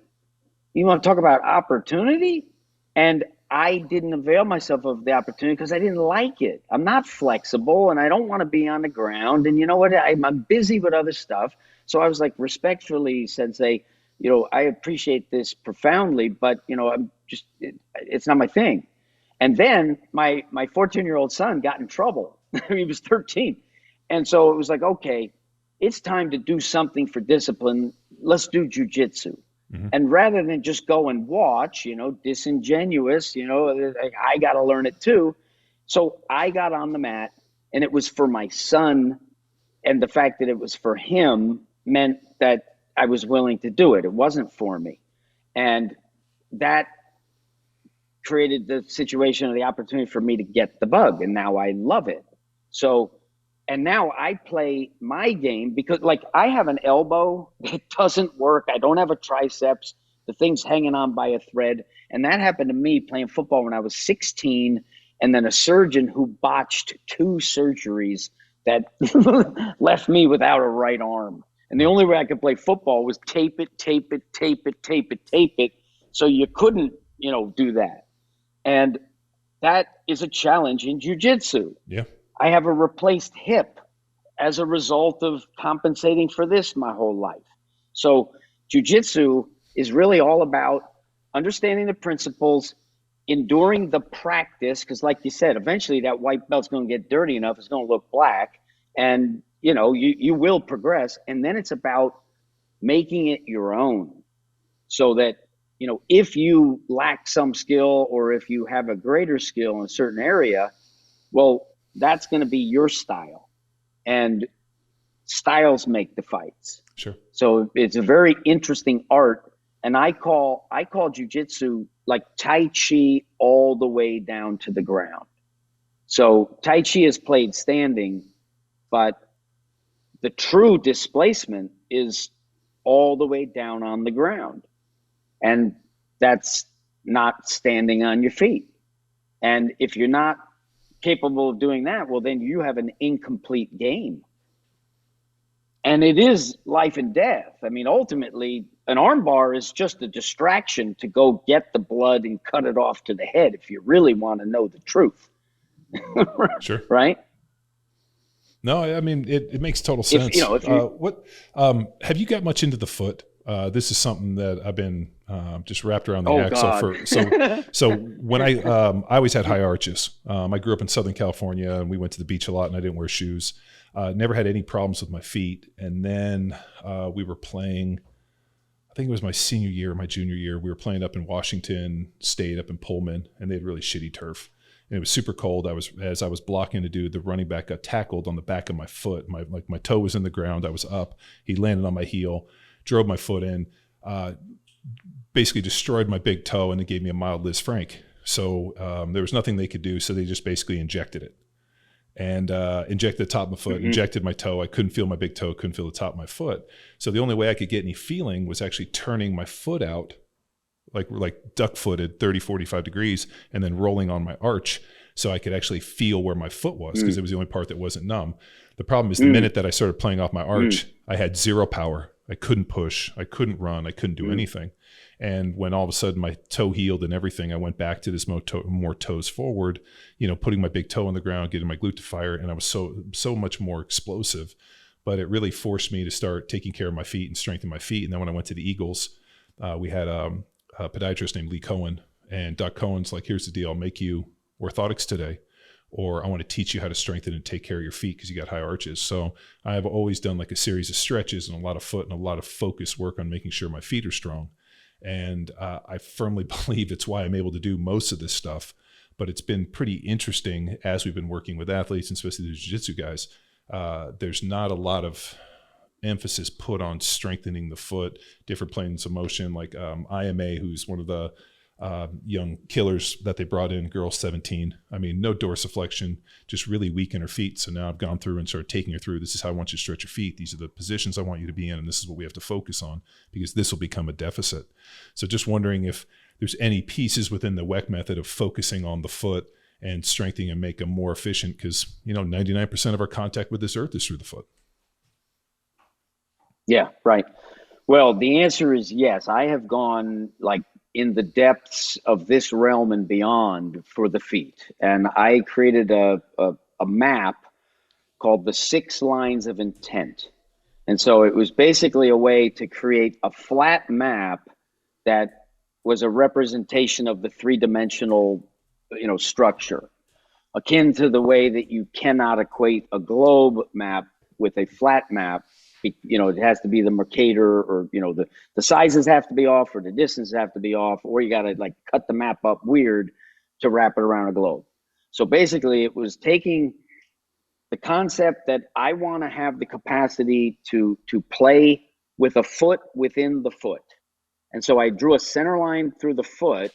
You want to talk about opportunity? And I didn't avail myself of the opportunity because I didn't like it. I'm not flexible and I don't want to be on the ground. And you know what? I'm busy with other stuff. So I was like, respectfully, Sensei, I appreciate this profoundly, but it's not my thing. And then my 14-year-old son got in trouble. He was 13. And so it was like, okay, it's time to do something for discipline. Let's do jiu-jitsu. Mm-hmm. And rather than just go and watch, disingenuous, I got to learn it too. So I got on the mat, and it was for my son. And the fact that it was for him meant that I was willing to do it. It wasn't for me. And that created the situation or the opportunity for me to get the bug. And now I love it. So, and now I play my game because, like, I have an elbow that doesn't work. I don't have a triceps. The thing's hanging on by a thread. And that happened to me playing football when I was 16. And then a surgeon who botched 2 surgeries that left me without a right arm. And the only way I could play football was tape it. So you couldn't, do that. And that is a challenge in jiu-jitsu. Yeah. I have a replaced hip as a result of compensating for this my whole life. So jiu-jitsu is really all about understanding the principles, enduring the practice, because like you said, eventually that white belt's going to get dirty enough, it's going to look black, and you will progress. And then it's about making it your own, so that if you lack some skill or if you have a greater skill in a certain area, well, that's going to be your style, and styles make the fights. Sure. So it's a very interesting art. And I call jiu-jitsu like Tai Chi all the way down to the ground. So Tai Chi is played standing, but the true displacement is all the way down on the ground. And that's not standing on your feet. And if you're not capable of doing that, well, then you have an incomplete game. And it is life and death. I mean, ultimately, an arm bar is just a distraction to go get the blood and cut it off to the head if you really want to know the truth. Sure. Right? No, I mean, it makes total sense. Have you got much into the foot? This is something that I've been just wrapped around the axle for. So when I always had high arches. I grew up in Southern California, and we went to the beach a lot, and I didn't wear shoes. Never had any problems with my feet. And then we were playing, I think it was my senior year, my junior year. We were playing up in Washington State, up in Pullman, and they had really shitty turf. And it was super cold. As I was blocking a dude, the running back got tackled on the back of my foot. My toe was in the ground. I was up. He landed on my heel, drove my foot in, basically destroyed my big toe, and it gave me a mild Liz Frank. So there was nothing they could do. So they just basically injected it. And injected the top of my foot, injected my toe. I couldn't feel my big toe, couldn't feel the top of my foot. So the only way I could get any feeling was actually turning my foot out like duck footed 30, 45 degrees and then rolling on my arch so I could actually feel where my foot was because it was the only part that wasn't numb. The problem is the minute that I started playing off my arch, I had zero power. I couldn't push. I couldn't run. I couldn't do anything. And when all of a sudden my toe healed and everything, I went back to this more toes forward, putting my big toe on the ground, getting my glute to fire. And I was so much more explosive, but it really forced me to start taking care of my feet and strengthen my feet. And then when I went to the Eagles, we had a podiatrist named Lee Cohen, and Doc Cohen's like, here's the deal. I'll make you orthotics today, or I want to teach you how to strengthen and take care of your feet because you got high arches. So I have always done like a series of stretches and a lot of foot and a lot of focus work on making sure my feet are strong. And I firmly believe it's why I'm able to do most of this stuff. But it's been pretty interesting as we've been working with athletes, and especially the jiu-jitsu guys. There's not a lot of emphasis put on strengthening the foot, different planes of motion, like IMA, who's one of the young killers that they brought in, girl 17. I mean, no dorsiflexion, just really weak in her feet. So now I've gone through and started taking her through. This is how I want you to stretch your feet. These are the positions I want you to be in. And this is what we have to focus on because this will become a deficit. So just wondering if there's any pieces within the WeckMethod of focusing on the foot and strengthening and make them more efficient because, 99% of our contact with this earth is through the foot. Yeah, right. Well, the answer is yes. I have gone in the depths of this realm and beyond for the feet. And I created a map called the 6 Lines of Intent. And so it was basically a way to create a flat map that was a representation of the 3-dimensional, structure, akin to the way that you cannot equate a globe map with a flat map. It has to be the Mercator, or the sizes have to be off, or the distances have to be off, or you got to cut the map up weird to wrap it around a globe. So basically it was taking the concept that I want to have the capacity to play with a foot within the foot. And so I drew a center line through the foot,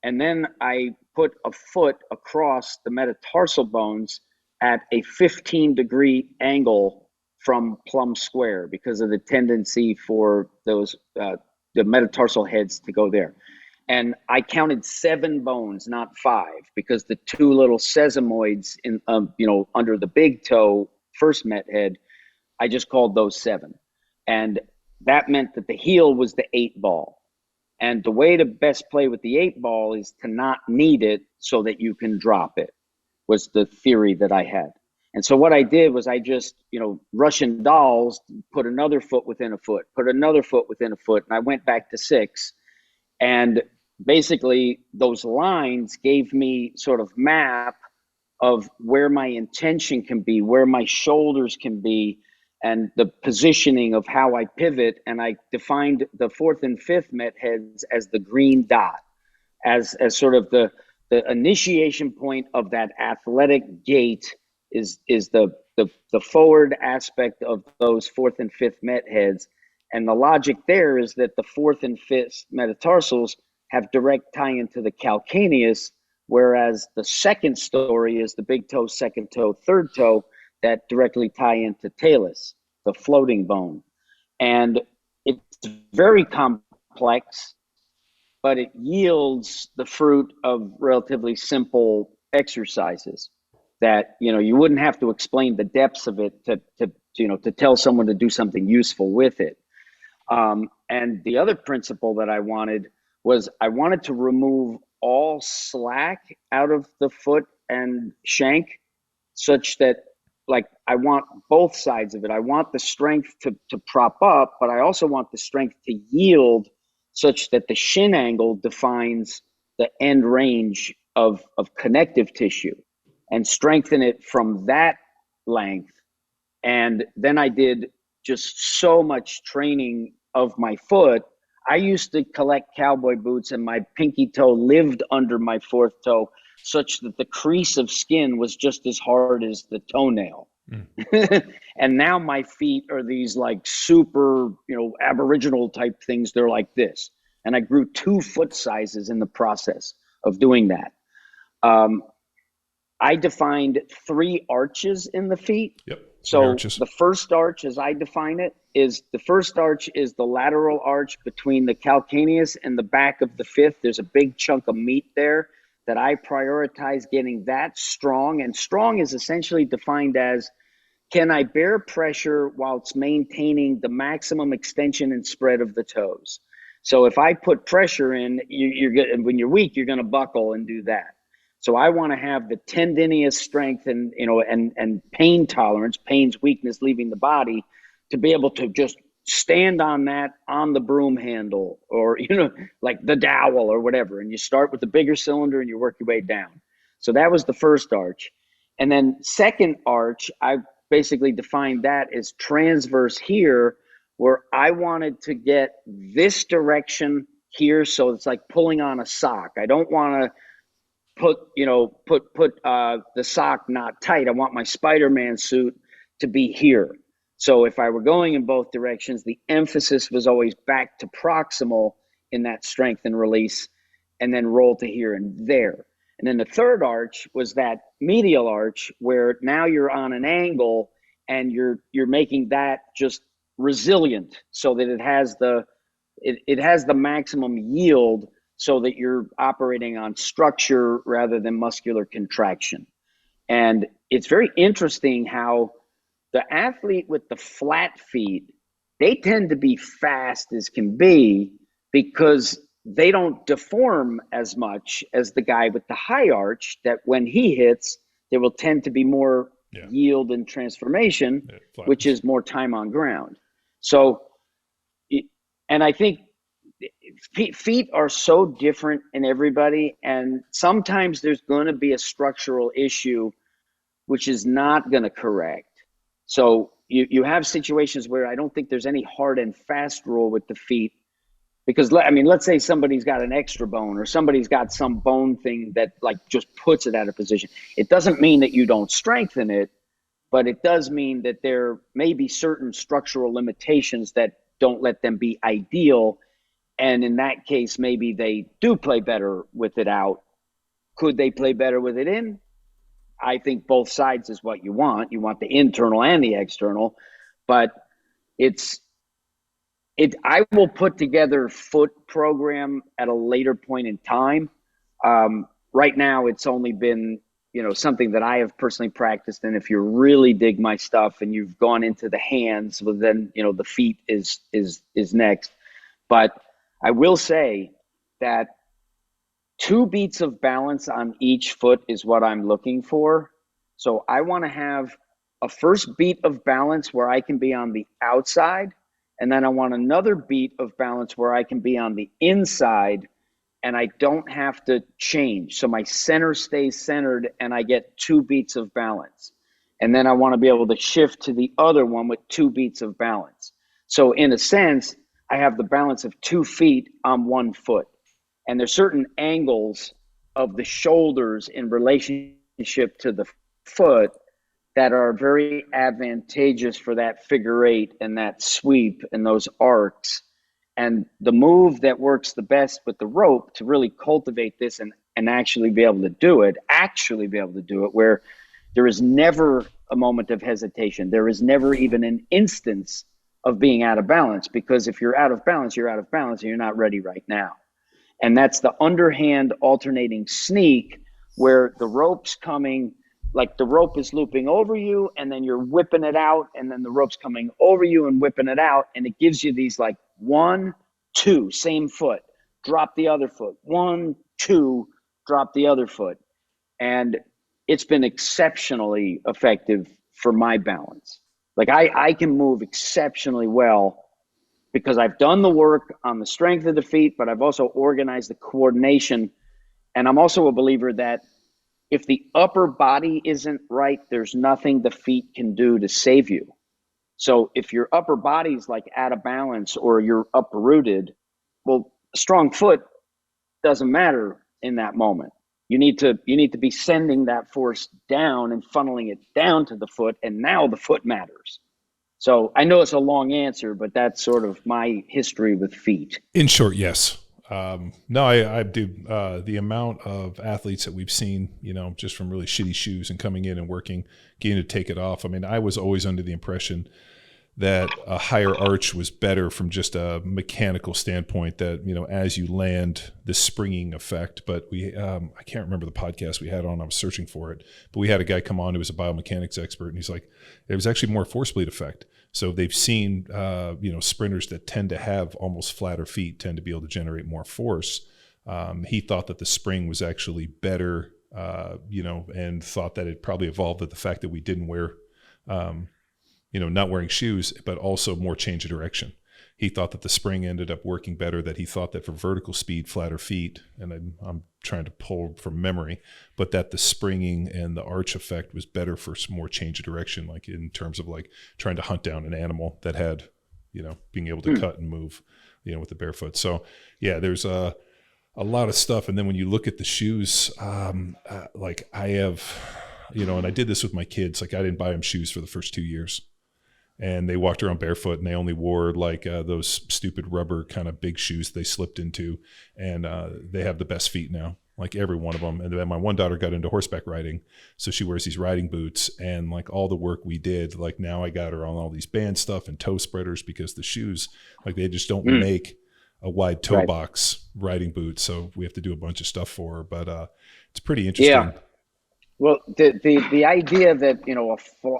and then I put a foot across the metatarsal bones at a 15-degree angle from plumb square because of the tendency for those the metatarsal heads to go there. And I counted 7 bones, not 5, because the 2 little sesamoids in under the big toe first met head, I just called those 7. And that meant that the heel was the 8 ball. And the way to best play with the 8 ball is to not need it so that you can drop it, was the theory that I had. And so what I did was I just, Russian dolls, put another foot within a foot, put another foot within a foot, and I went back to 6. And basically those lines gave me sort of map of where my intention can be, where my shoulders can be, and the positioning of how I pivot. And I defined the 4th and 5th met heads as the green dot, as sort of the initiation point of that athletic gait is the forward aspect of those 4th and 5th met heads. And the logic there is that the 4th and 5th metatarsals have direct tie into the calcaneus, whereas the second story is the big toe, second toe, third toe that directly tie into talus, the floating bone. And it's very complex, but it yields the fruit of relatively simple exercises that, you wouldn't have to explain the depths of it to tell someone to do something useful with it. And the other principle that I wanted was I wanted to remove all slack out of the foot and shank, such that I want both sides of it. I want the strength to prop up, but I also want the strength to yield such that the shin angle defines the end range of connective tissue and strengthen it from that length. And then I did just so much training of my foot. I used to collect cowboy boots and my pinky toe lived under my 4th toe such that the crease of skin was just as hard as the toenail. And now my feet are these super, aboriginal type things. They're like this. And I grew 2 foot sizes in the process of doing that. I defined 3 arches in the feet. Yep. So the first arch, as I define it, is the lateral arch between the calcaneus and the back of the fifth. There's a big chunk of meat there that I prioritize getting that strong. And strong is essentially defined as, can I bear pressure while it's maintaining the maximum extension and spread of the toes? So if I put pressure in, when you're weak, you're going to buckle and do that. So I want to have the tendinous strength and pain tolerance, pain's weakness leaving the body, to be able to just stand on that, on the broom handle, or like the dowel or whatever. And you start with the bigger cylinder and you work your way down. So that was the first arch. And then second arch, I basically defined that as transverse here, where I wanted to get this direction here. So it's like pulling on a sock. I don't want to put the sock not tight. I want my Spider-Man suit to be here. So if I were going in both directions, the emphasis was always back to proximal in that strength and release, and then roll to here and there. And then the third arch was that medial arch, where now you're on an angle and you're making that just resilient, so that it has the maximum yield, so that you're operating on structure rather than muscular contraction. And it's very interesting how the athlete with the flat feet, they tend to be fast as can be, because they don't deform as much as the guy with the high arch, that when he hits, there will tend to be more yield and transformation, which is more time on ground. So, and I think feet are so different in everybody, and sometimes there's going to be a structural issue which is not going to correct. So you have situations where I don't think there's any hard and fast rule with the feet, because let's say somebody's got an extra bone, or somebody's got some bone thing that like just puts it out of position. It doesn't mean that you don't strengthen it, but it does mean that there may be certain structural limitations that don't let them be ideal. And in that case, maybe they do play better with it out. Could they play better with it in? I think both sides is what you want. You want the internal and the external, but I will put together foot program at a later point in time. Right now, it's only been, something that I have personally practiced. And if you really dig my stuff and you've gone into the hands, well, then, the feet is next. But I will say that 2 beats of balance on each foot is what I'm looking for. So I want to have a first beat of balance where I can be on the outside, and then I want another beat of balance where I can be on the inside, and I don't have to change. So my center stays centered and I get 2 beats of balance. And then I want to be able to shift to the other one with 2 beats of balance. So in a sense, I have the balance of 2 feet on 1 foot. And there's certain angles of the shoulders in relationship to the foot that are very advantageous for that figure 8 and that sweep and those arcs. And the move that works the best with the rope to really cultivate this and actually be able to do it, where there is never a moment of hesitation. There is never even an instance of being out of balance, because if you're out of balance, you're out of balance and you're not ready right now. And that's the underhand alternating sneak, where the rope's coming, like the rope is looping over you and then you're whipping it out, and then the rope's coming over you and whipping it out. And it gives you these like 1, 2, same foot, drop the other foot, 1, 2, drop the other foot. And it's been exceptionally effective for my balance. Like I can move exceptionally well because I've done the work on the strength of the feet, but I've also organized the coordination. And I'm also a believer that if the upper body isn't right, there's nothing the feet can do to save you. So if your upper body's like out of balance or you're uprooted, well, a strong foot doesn't matter in that moment. You need to be sending that force down and funneling it down to the foot, and now the foot matters. So I know it's a long answer, but that's sort of my history with feet. In short, yes. No, I do. The amount of athletes that we've seen, just from really shitty shoes and coming in and working, getting to take it off. I mean, I was always under the impression that a higher arch was better from just a mechanical standpoint, that, as you land, the springing effect. But I can't remember the podcast we had on, I was searching for it, but we had a guy come on who was a biomechanics expert, and he's like, there was actually more force bleed effect. So they've seen, sprinters that tend to have almost flatter feet tend to be able to generate more force. He thought that the spring was actually better, and thought that it probably evolved with the fact that we didn't wear, not wearing shoes, but also more change of direction. He thought that the spring ended up working better, that he thought that for vertical speed, flatter feet, and I'm trying to pull from memory, but that the springing and the arch effect was better for some more change of direction, like in terms of like trying to hunt down an animal that had, being able to cut and move, with the barefoot. So yeah, there's a lot of stuff. And then when you look at the shoes, like I have, and I did this with my kids, like I didn't buy them shoes for the first 2 years. And they walked around barefoot, and they only wore like those stupid rubber kind of big shoes they slipped into. And they have the best feet now, like every one of them. And then my one daughter got into horseback riding, so she wears these riding boots. And like all the work we did, like now I got her on all these band stuff and toe spreaders, because the shoes, like they just don't make a wide toe box riding boot. So we have to do a bunch of stuff for her. But it's pretty interesting. Yeah. Well, the idea that,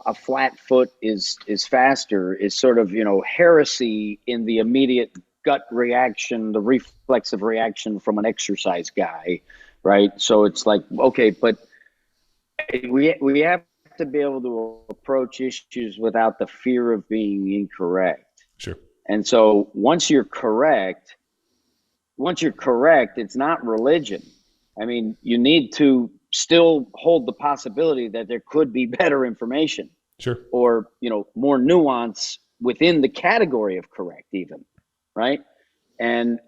a flat foot is faster is sort of, heresy in the immediate gut reaction, the reflexive reaction from an exercise guy, right? So it's like, okay, but we have to be able to approach issues without the fear of being incorrect. Sure. And so once you're correct, it's not religion. I mean, you need to still hold the possibility that there could be better information. Sure. Or, more nuance within the category of correct even, right? And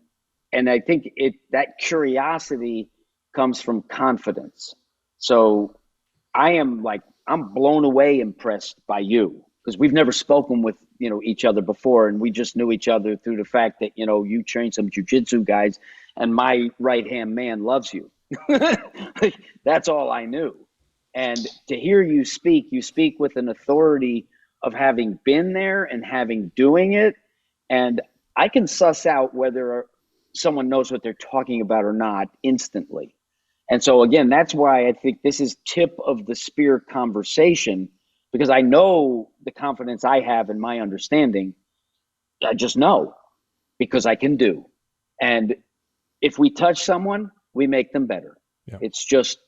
I think that curiosity comes from confidence. So I'm blown away impressed by you, because we've never spoken with, each other before, and we just knew each other through the fact that, you train some jujitsu guys, and my right-hand man loves you. That's all I knew. And to hear you speak with an authority of having been there and having doing it. And I can suss out whether someone knows what they're talking about or not instantly. And so again, that's why I think this is tip of the spear conversation, because I know the confidence I have in my understanding. I just know because I can do. And if we touch someone, we make them better. Yeah. It's just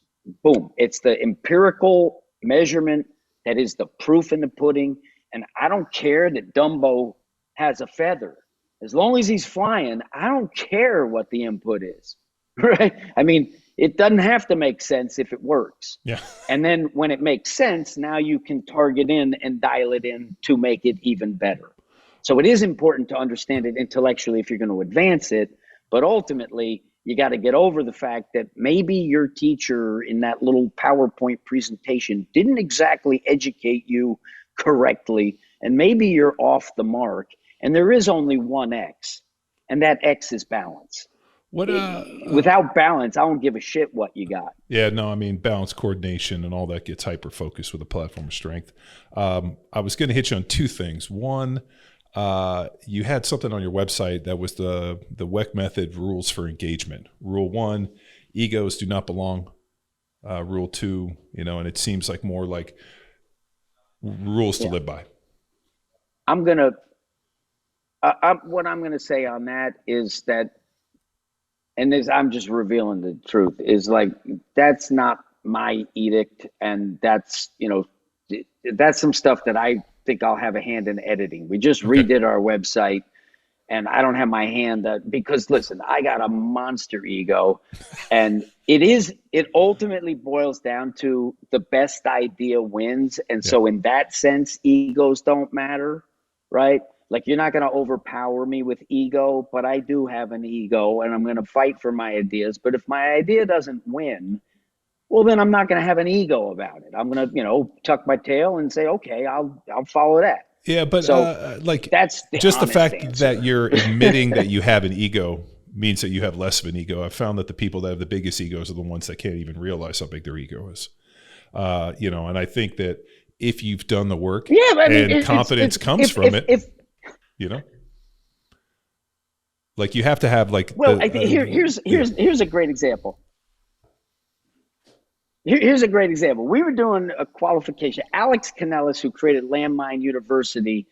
boom. It's the empirical measurement that is the proof in the pudding. And I don't care that Dumbo has a feather. As long as he's flying, I don't care what the input is, right? I mean, it doesn't have to make sense if it works. Yeah. And then when it makes sense, now you can target in and dial it in to make it even better. So it is important to understand it intellectually if you're going to advance it. But ultimately, you got to get over the fact that maybe your teacher in that little PowerPoint presentation didn't exactly educate you correctly, and maybe you're off the mark, and there is only one X, and that X is balance. Without balance, I don't give a shit what you got. Yeah, no, I mean, balance, coordination, and all that gets hyper-focused with a platform of strength. I was going to hit you on two things. One, you had something on your website that was the WeckMethod rules for engagement. Rule 1, egos do not belong. Rule 2, and it seems like more like rules to live by. What I'm gonna say on that is that, and I'm just revealing the truth, is like, that's not my edict, and that's some stuff that I think I'll have a hand in editing. We just redid our website, and I don't have my hand because listen, I got a monster ego, and it ultimately boils down to the best idea wins. And so in that sense, egos don't matter, right? Like, you're not going to overpower me with ego, but I do have an ego, and I'm going to fight for my ideas. But if my idea doesn't win, well, then I'm not going to have an ego about it. I'm going to, tuck my tail and say, okay, I'll follow that. Yeah, but so like, that's just the fact answer. that you're admitting that you have an ego means that you have less of an ego. I've found that the people that have the biggest egos are the ones that can't even realize how big their ego is. And I think that if you've done the work, and confidence comes from it, like you have to have like. Well, here's a great example. Here's a great example. We were doing a qualification. Alex Canellis, who created Landmine University,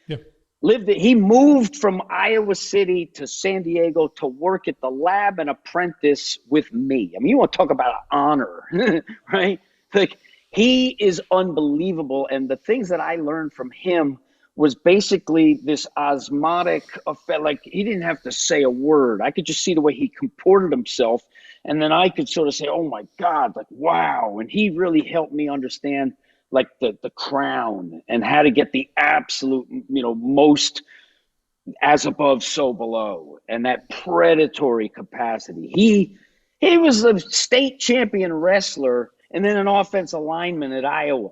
he moved from Iowa City to San Diego to work at the lab and apprentice with me. I mean, you want to talk about honor, right? Like, he is unbelievable. And the things that I learned from him was basically this osmotic effect. Like, he didn't have to say a word. I could just see the way he comported himself. And then I could sort of say, oh my God, like, wow. And he really helped me understand like the crown and how to get the absolute, most as above, so below. And that predatory capacity. He was a state champion wrestler and then an offensive lineman at Iowa.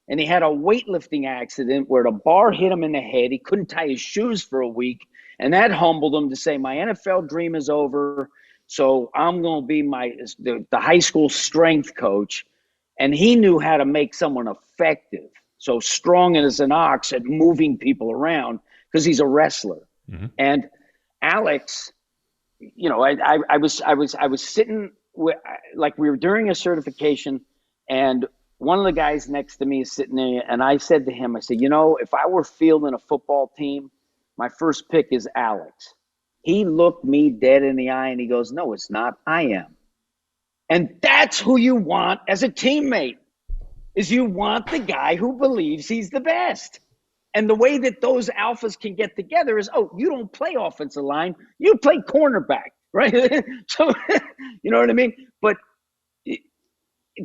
And he had a weightlifting accident where the bar hit him in the head. He couldn't tie his shoes for a week. And that humbled him to say, my NFL dream is over. So I'm going to be the high school strength coach. And he knew how to make someone effective. So strong as an ox at moving people around because he's a wrestler. Mm-hmm. And Alex, I was sitting like we were during a certification, and one of the guys next to me is sitting there, and I said to him, I said, if I were fielding a football team, my first pick is Alex. He looked me dead in the eye and he goes, no, it's not. I am. And that's who you want as a teammate, is you want the guy who believes he's the best. And the way that those alphas can get together is, you don't play offensive line, you play cornerback, right? So, you know what I mean? But the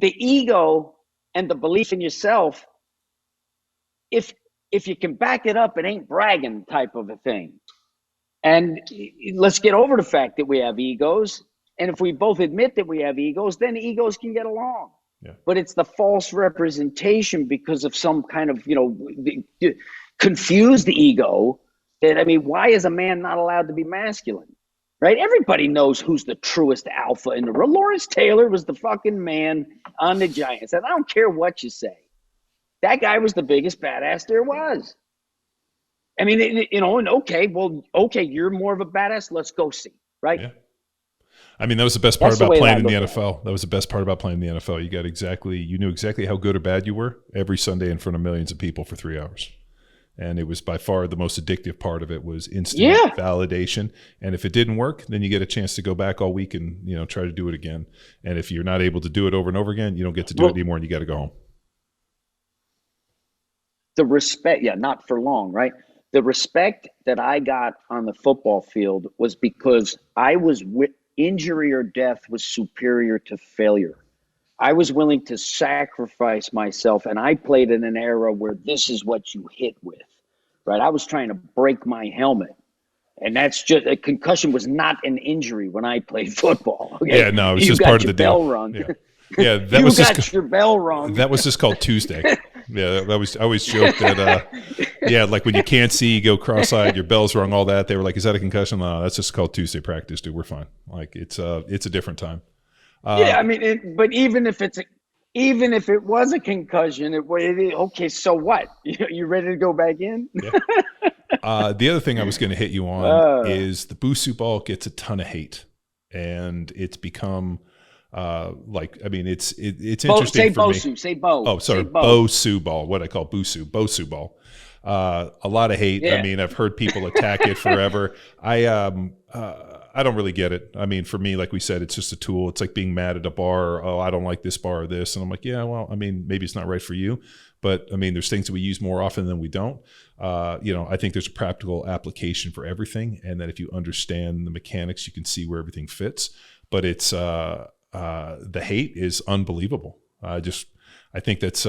ego and the belief in yourself, if you can back it up, it ain't bragging type of a thing. And let's get over the fact that we have egos. And if we both admit that we have egos, then egos can get along. Yeah. But it's the false representation because of some kind of, confused ego that, why is a man not allowed to be masculine? Right? Everybody knows who's the truest alpha in the world. Lawrence Taylor was the fucking man on the Giants. And I don't care what you say. That guy was the biggest badass there was. Okay, you're more of a badass. Let's go see, right? Yeah. That was the best part about playing in the NFL. That was the best part about playing in the NFL. You knew exactly how good or bad you were every Sunday in front of millions of people for 3 hours. And it was by far the most addictive part of it was instant validation. And if it didn't work, then you get a chance to go back all week and, try to do it again. And if you're not able to do it over and over again, you don't get to do it anymore and you got to go home. The respect, not for long, right? The respect that I got on the football field was because I was injury or death was superior to failure. I was willing to sacrifice myself, and I played in an era where this is what you hit with, right? I was trying to break my helmet, and that's just a concussion was not an injury when I played football. Okay? Yeah, no, it was just part of the deal. Bell rung. Yeah, that was just your bell rung. That was just called Tuesday. Yeah, I always joke that. Like when you can't see, you go cross-eyed, your bell's rung, all that. They were like, "Is that a concussion?" No, that's just called Tuesday practice, dude. We're fine. Like it's a different time. But even if it was a concussion, okay. So what? You ready to go back in? Yeah. The other thing I was going to hit you on is the BOSU ball gets a ton of hate, and it's become. It's interesting. Say for BOSU. Me. Say Bo. Oh, sorry, BOSU ball. What I call BOSU ball. A lot of hate. Yeah. I've heard people attack it forever. I don't really get it. For me, like we said, it's just a tool. It's like being mad at a bar. Or, I don't like this bar or this, and I'm like, yeah, well, maybe it's not right for you, but there's things that we use more often than we don't. I think there's a practical application for everything, and that if you understand the mechanics, you can see where everything fits. But it's the hate is unbelievable. I think that's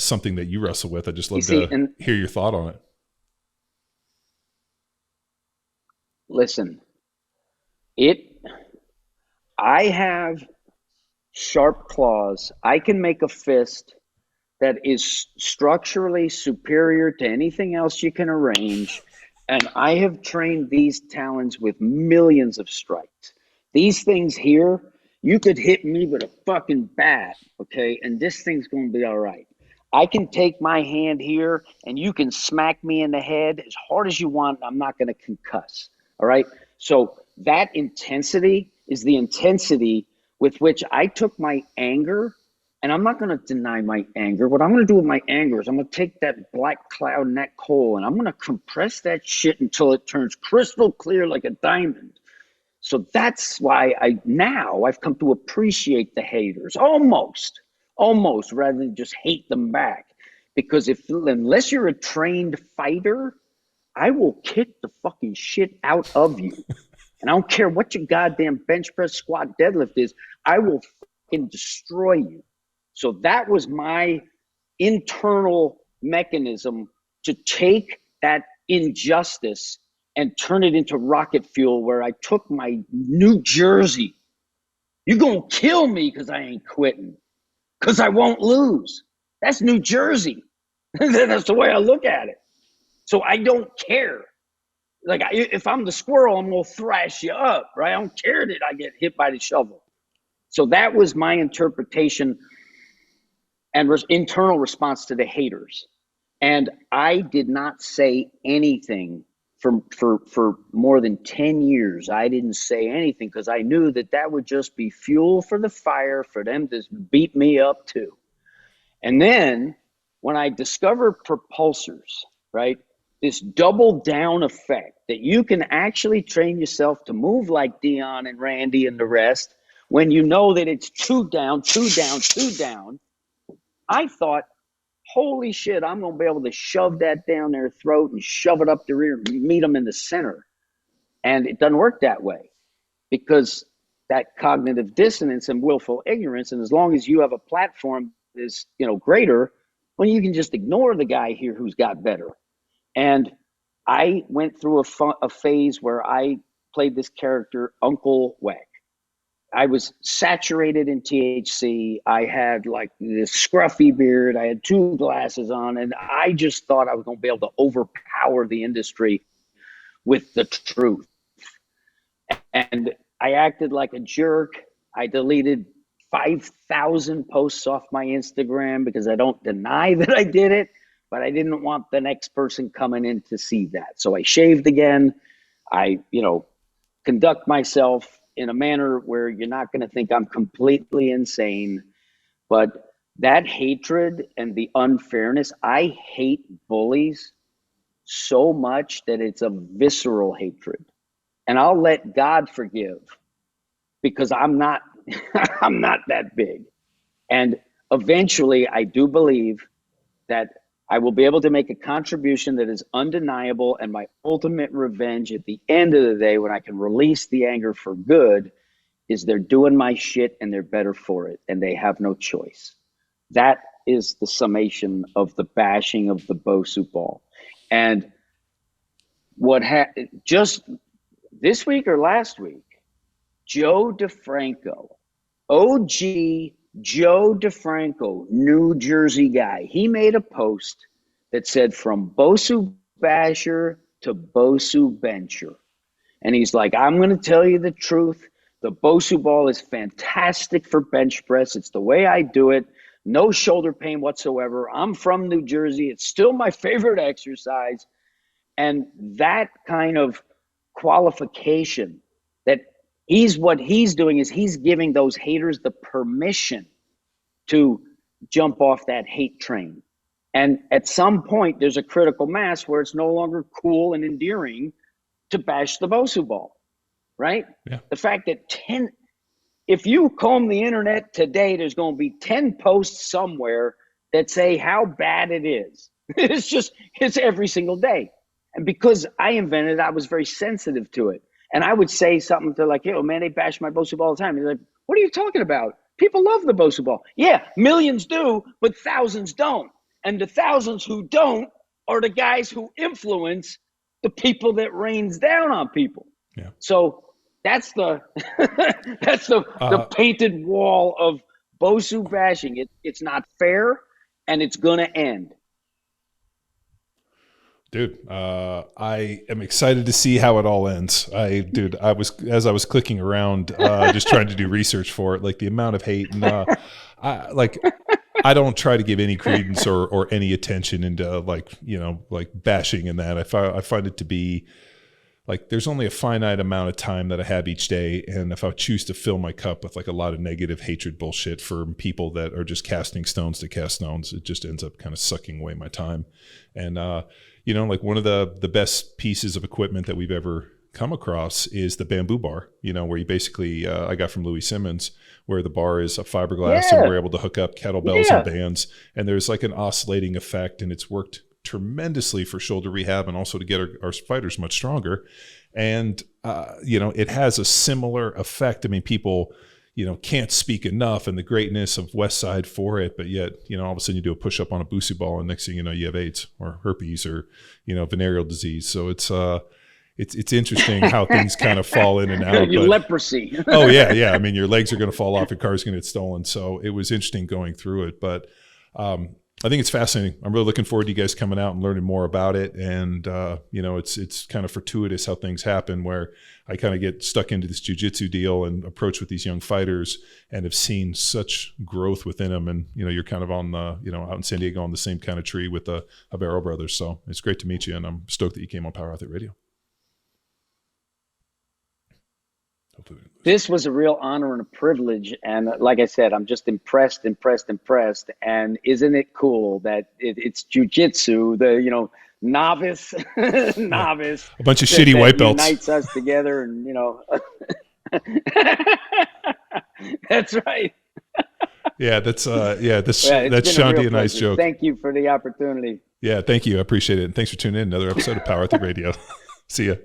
something that you wrestle with. I just love to hear your thought on it. Listen, I have sharp claws. I can make a fist that is structurally superior to anything else you can arrange. And I have trained these talons with millions of strikes. These things here, you could hit me with a fucking bat, okay? And this thing's going to be all right. I can take my hand here and you can smack me in the head as hard as you want. I'm not going to concuss, all right? So that intensity is the intensity with which I took my anger. And I'm not going to deny my anger. What I'm going to do with my anger is I'm going to take that black cloud and that coal and I'm going to compress that shit until it turns crystal clear like a diamond. So that's why I've come to appreciate the haters almost rather than just hate them back. Because unless you're a trained fighter, I will kick the fucking shit out of you. And I don't care what your goddamn bench press, squat, deadlift is. I will fucking destroy you. So that was my internal mechanism to take that injustice and turn it into rocket fuel, where I took my New Jersey. You're going to kill me because I ain't quitting, because I won't lose. That's New Jersey. That's the way I look at it. So I don't care. Like, if I'm the squirrel, I'm going to thrash you up, right? I don't care that I get hit by the shovel. So that was my interpretation and internal response to the haters. And I did not say anything for more than 10 years. I didn't say anything because I knew that would just be fuel for the fire for them to beat me up too. And then when I discovered propulsors, right, this double down effect that you can actually train yourself to move like Dion and Randy and the rest when you know that it's 2 down, 2 down, 2 down. I thought, holy shit, I'm going to be able to shove that down their throat and shove it up the rear and meet them in the center. And it doesn't work that way because that cognitive dissonance and willful ignorance, and as long as you have a platform that is, greater, well, you can just ignore the guy here who's got better. And I went through a phase where I played this character, Uncle Weck. I was saturated in THC. I had like this scruffy beard. I had 2 glasses on, and I just thought I was going to be able to overpower the industry with the truth. And I acted like a jerk. I deleted 5,000 posts off my Instagram because I don't deny that I did it, but I didn't want the next person coming in to see that. So I shaved again. I, conduct myself in a manner where you're not going to think I'm completely insane. But that hatred and the unfairness, I hate bullies so much that it's a visceral hatred. And I'll let God forgive because I'm not I'm not that big. And eventually I do believe that I will be able to make a contribution that is undeniable, and my ultimate revenge at the end of the day, when I can release the anger for good, is they're doing my shit and they're better for it and they have no choice. That is the summation of the bashing of the BOSU ball. And just this week or last week, Joe DeFranco, OG Joe DeFranco, New Jersey guy, he made a post that said from BOSU basher to BOSU bencher. And he's like, I'm going to tell you the truth. The BOSU ball is fantastic for bench press. It's the way I do it. No shoulder pain whatsoever. I'm from New Jersey. It's still my favorite exercise. And that kind of qualification, that what he's doing is he's giving those haters the permission to jump off that hate train. And at some point, there's a critical mass where it's no longer cool and endearing to bash the BOSU ball, right? Yeah. The fact that if you comb the internet today, there's going to be 10 posts somewhere that say how bad it is. It's every single day. And because I invented it, I was very sensitive to it. And I would say something to like, man, they bash my BOSU ball all the time. He's like, what are you talking about? People love the BOSU ball. Yeah, millions do, but thousands don't. And the thousands who don't are the guys who influence the people that rains down on people. Yeah. So that's the the painted wall of BOSU bashing. It's not fair, and it's going to end. Dude, I am excited to see how it all ends. As I was clicking around, just trying to do research for it, like the amount of hate, and I don't try to give any credence or any attention into like bashing in that. I find it to be like there's only a finite amount of time that I have each day, and if I choose to fill my cup with like a lot of negative hatred bullshit from people that are just casting stones to cast stones, it just ends up kind of sucking away my time. And like one of the best pieces of equipment that we've ever come across is the bamboo bar, where you basically, I got from Louis Simmons, where the bar is a fiberglass and we're able to hook up kettlebells and bands. And there's like an oscillating effect, and it's worked tremendously for shoulder rehab and also to get our fighters much stronger. And, it has a similar effect. I mean, people, can't speak enough and the greatness of Westside for it, but yet, all of a sudden you do a push up on a BOSU ball and next thing you know, you have AIDS or herpes or, venereal disease. So it's interesting how things kind of fall in and out. Leprosy. Oh yeah. I mean, your legs are going to fall off, your car's going to get stolen. So it was interesting going through it, but, I think it's fascinating. I'm really looking forward to you guys coming out and learning more about it. And, it's kind of fortuitous how things happen where I kind of get stuck into this jiu-jitsu deal and approach with these young fighters and have seen such growth within them. And, you're kind of on the, out in San Diego on the same kind of tree with the Barrow brothers. So it's great to meet you. And I'm stoked that you came on Power Athlete Radio. This was a real honor and a privilege. And like I said, I'm just impressed. And isn't it cool that it's jiu-jitsu, the, novice, a bunch of shitty white belts unites us together. And, that's right. Yeah, that's Sean D. a nice joke. Thank you for the opportunity. Yeah, thank you. I appreciate it. And thanks for tuning in. Another episode of Power Athlete Radio. See ya.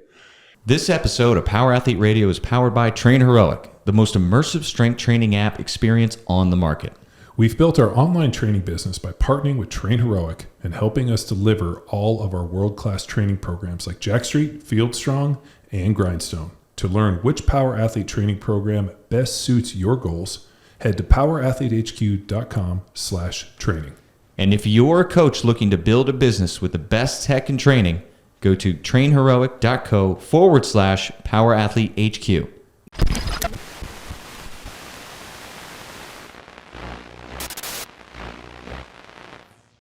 This episode of Power Athlete Radio is powered by Train Heroic, the most immersive strength training app experience on the market. We've built our online training business by partnering with Train Heroic and helping us deliver all of our world-class training programs like Jack Street, Field Strong, and Grindstone. To learn which Power Athlete training program best suits your goals, head to powerathletehq.com/training. And if you're a coach looking to build a business with the best tech and training, go to trainheroic.co/powerathletehq.